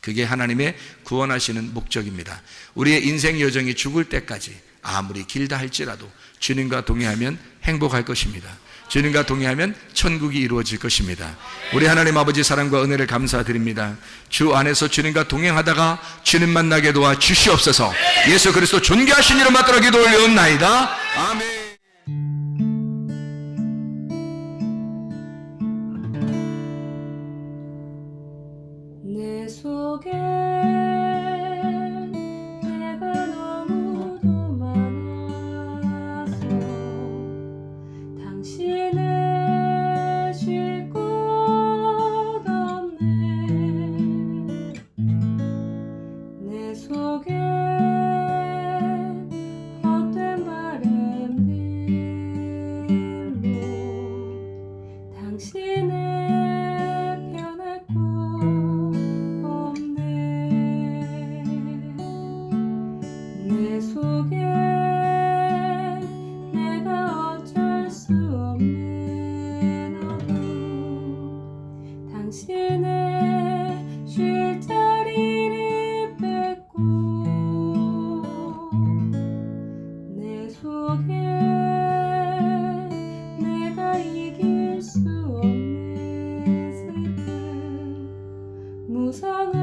그게 하나님의 구원하시는 목적입니다. 우리의 인생 여정이 죽을 때까지 아무리 길다 할지라도 주님과 동행하면 행복할 것입니다. 주님과 동행하면 천국이 이루어질 것입니다. 우리 하나님 아버지 사랑과 은혜를 감사드립니다. 주 안에서 주님과 동행하다가 주님 만나게 도와 주시옵소서. 예수 그리스도 존귀하신 이름 받들어 기도 올려옵나이다. 아멘. 내 속에 내가 너무도 많아서 당신을 쉴 곳 없네. 내 속에 헛된 바램들로 당신을 변할 곳 없네. 내 속에 내가 어쩔 수 없는 어둠, 당신의 쉴 자리를 뺏고 내 속에 내가 이길 수 없는 슬픔, 무성한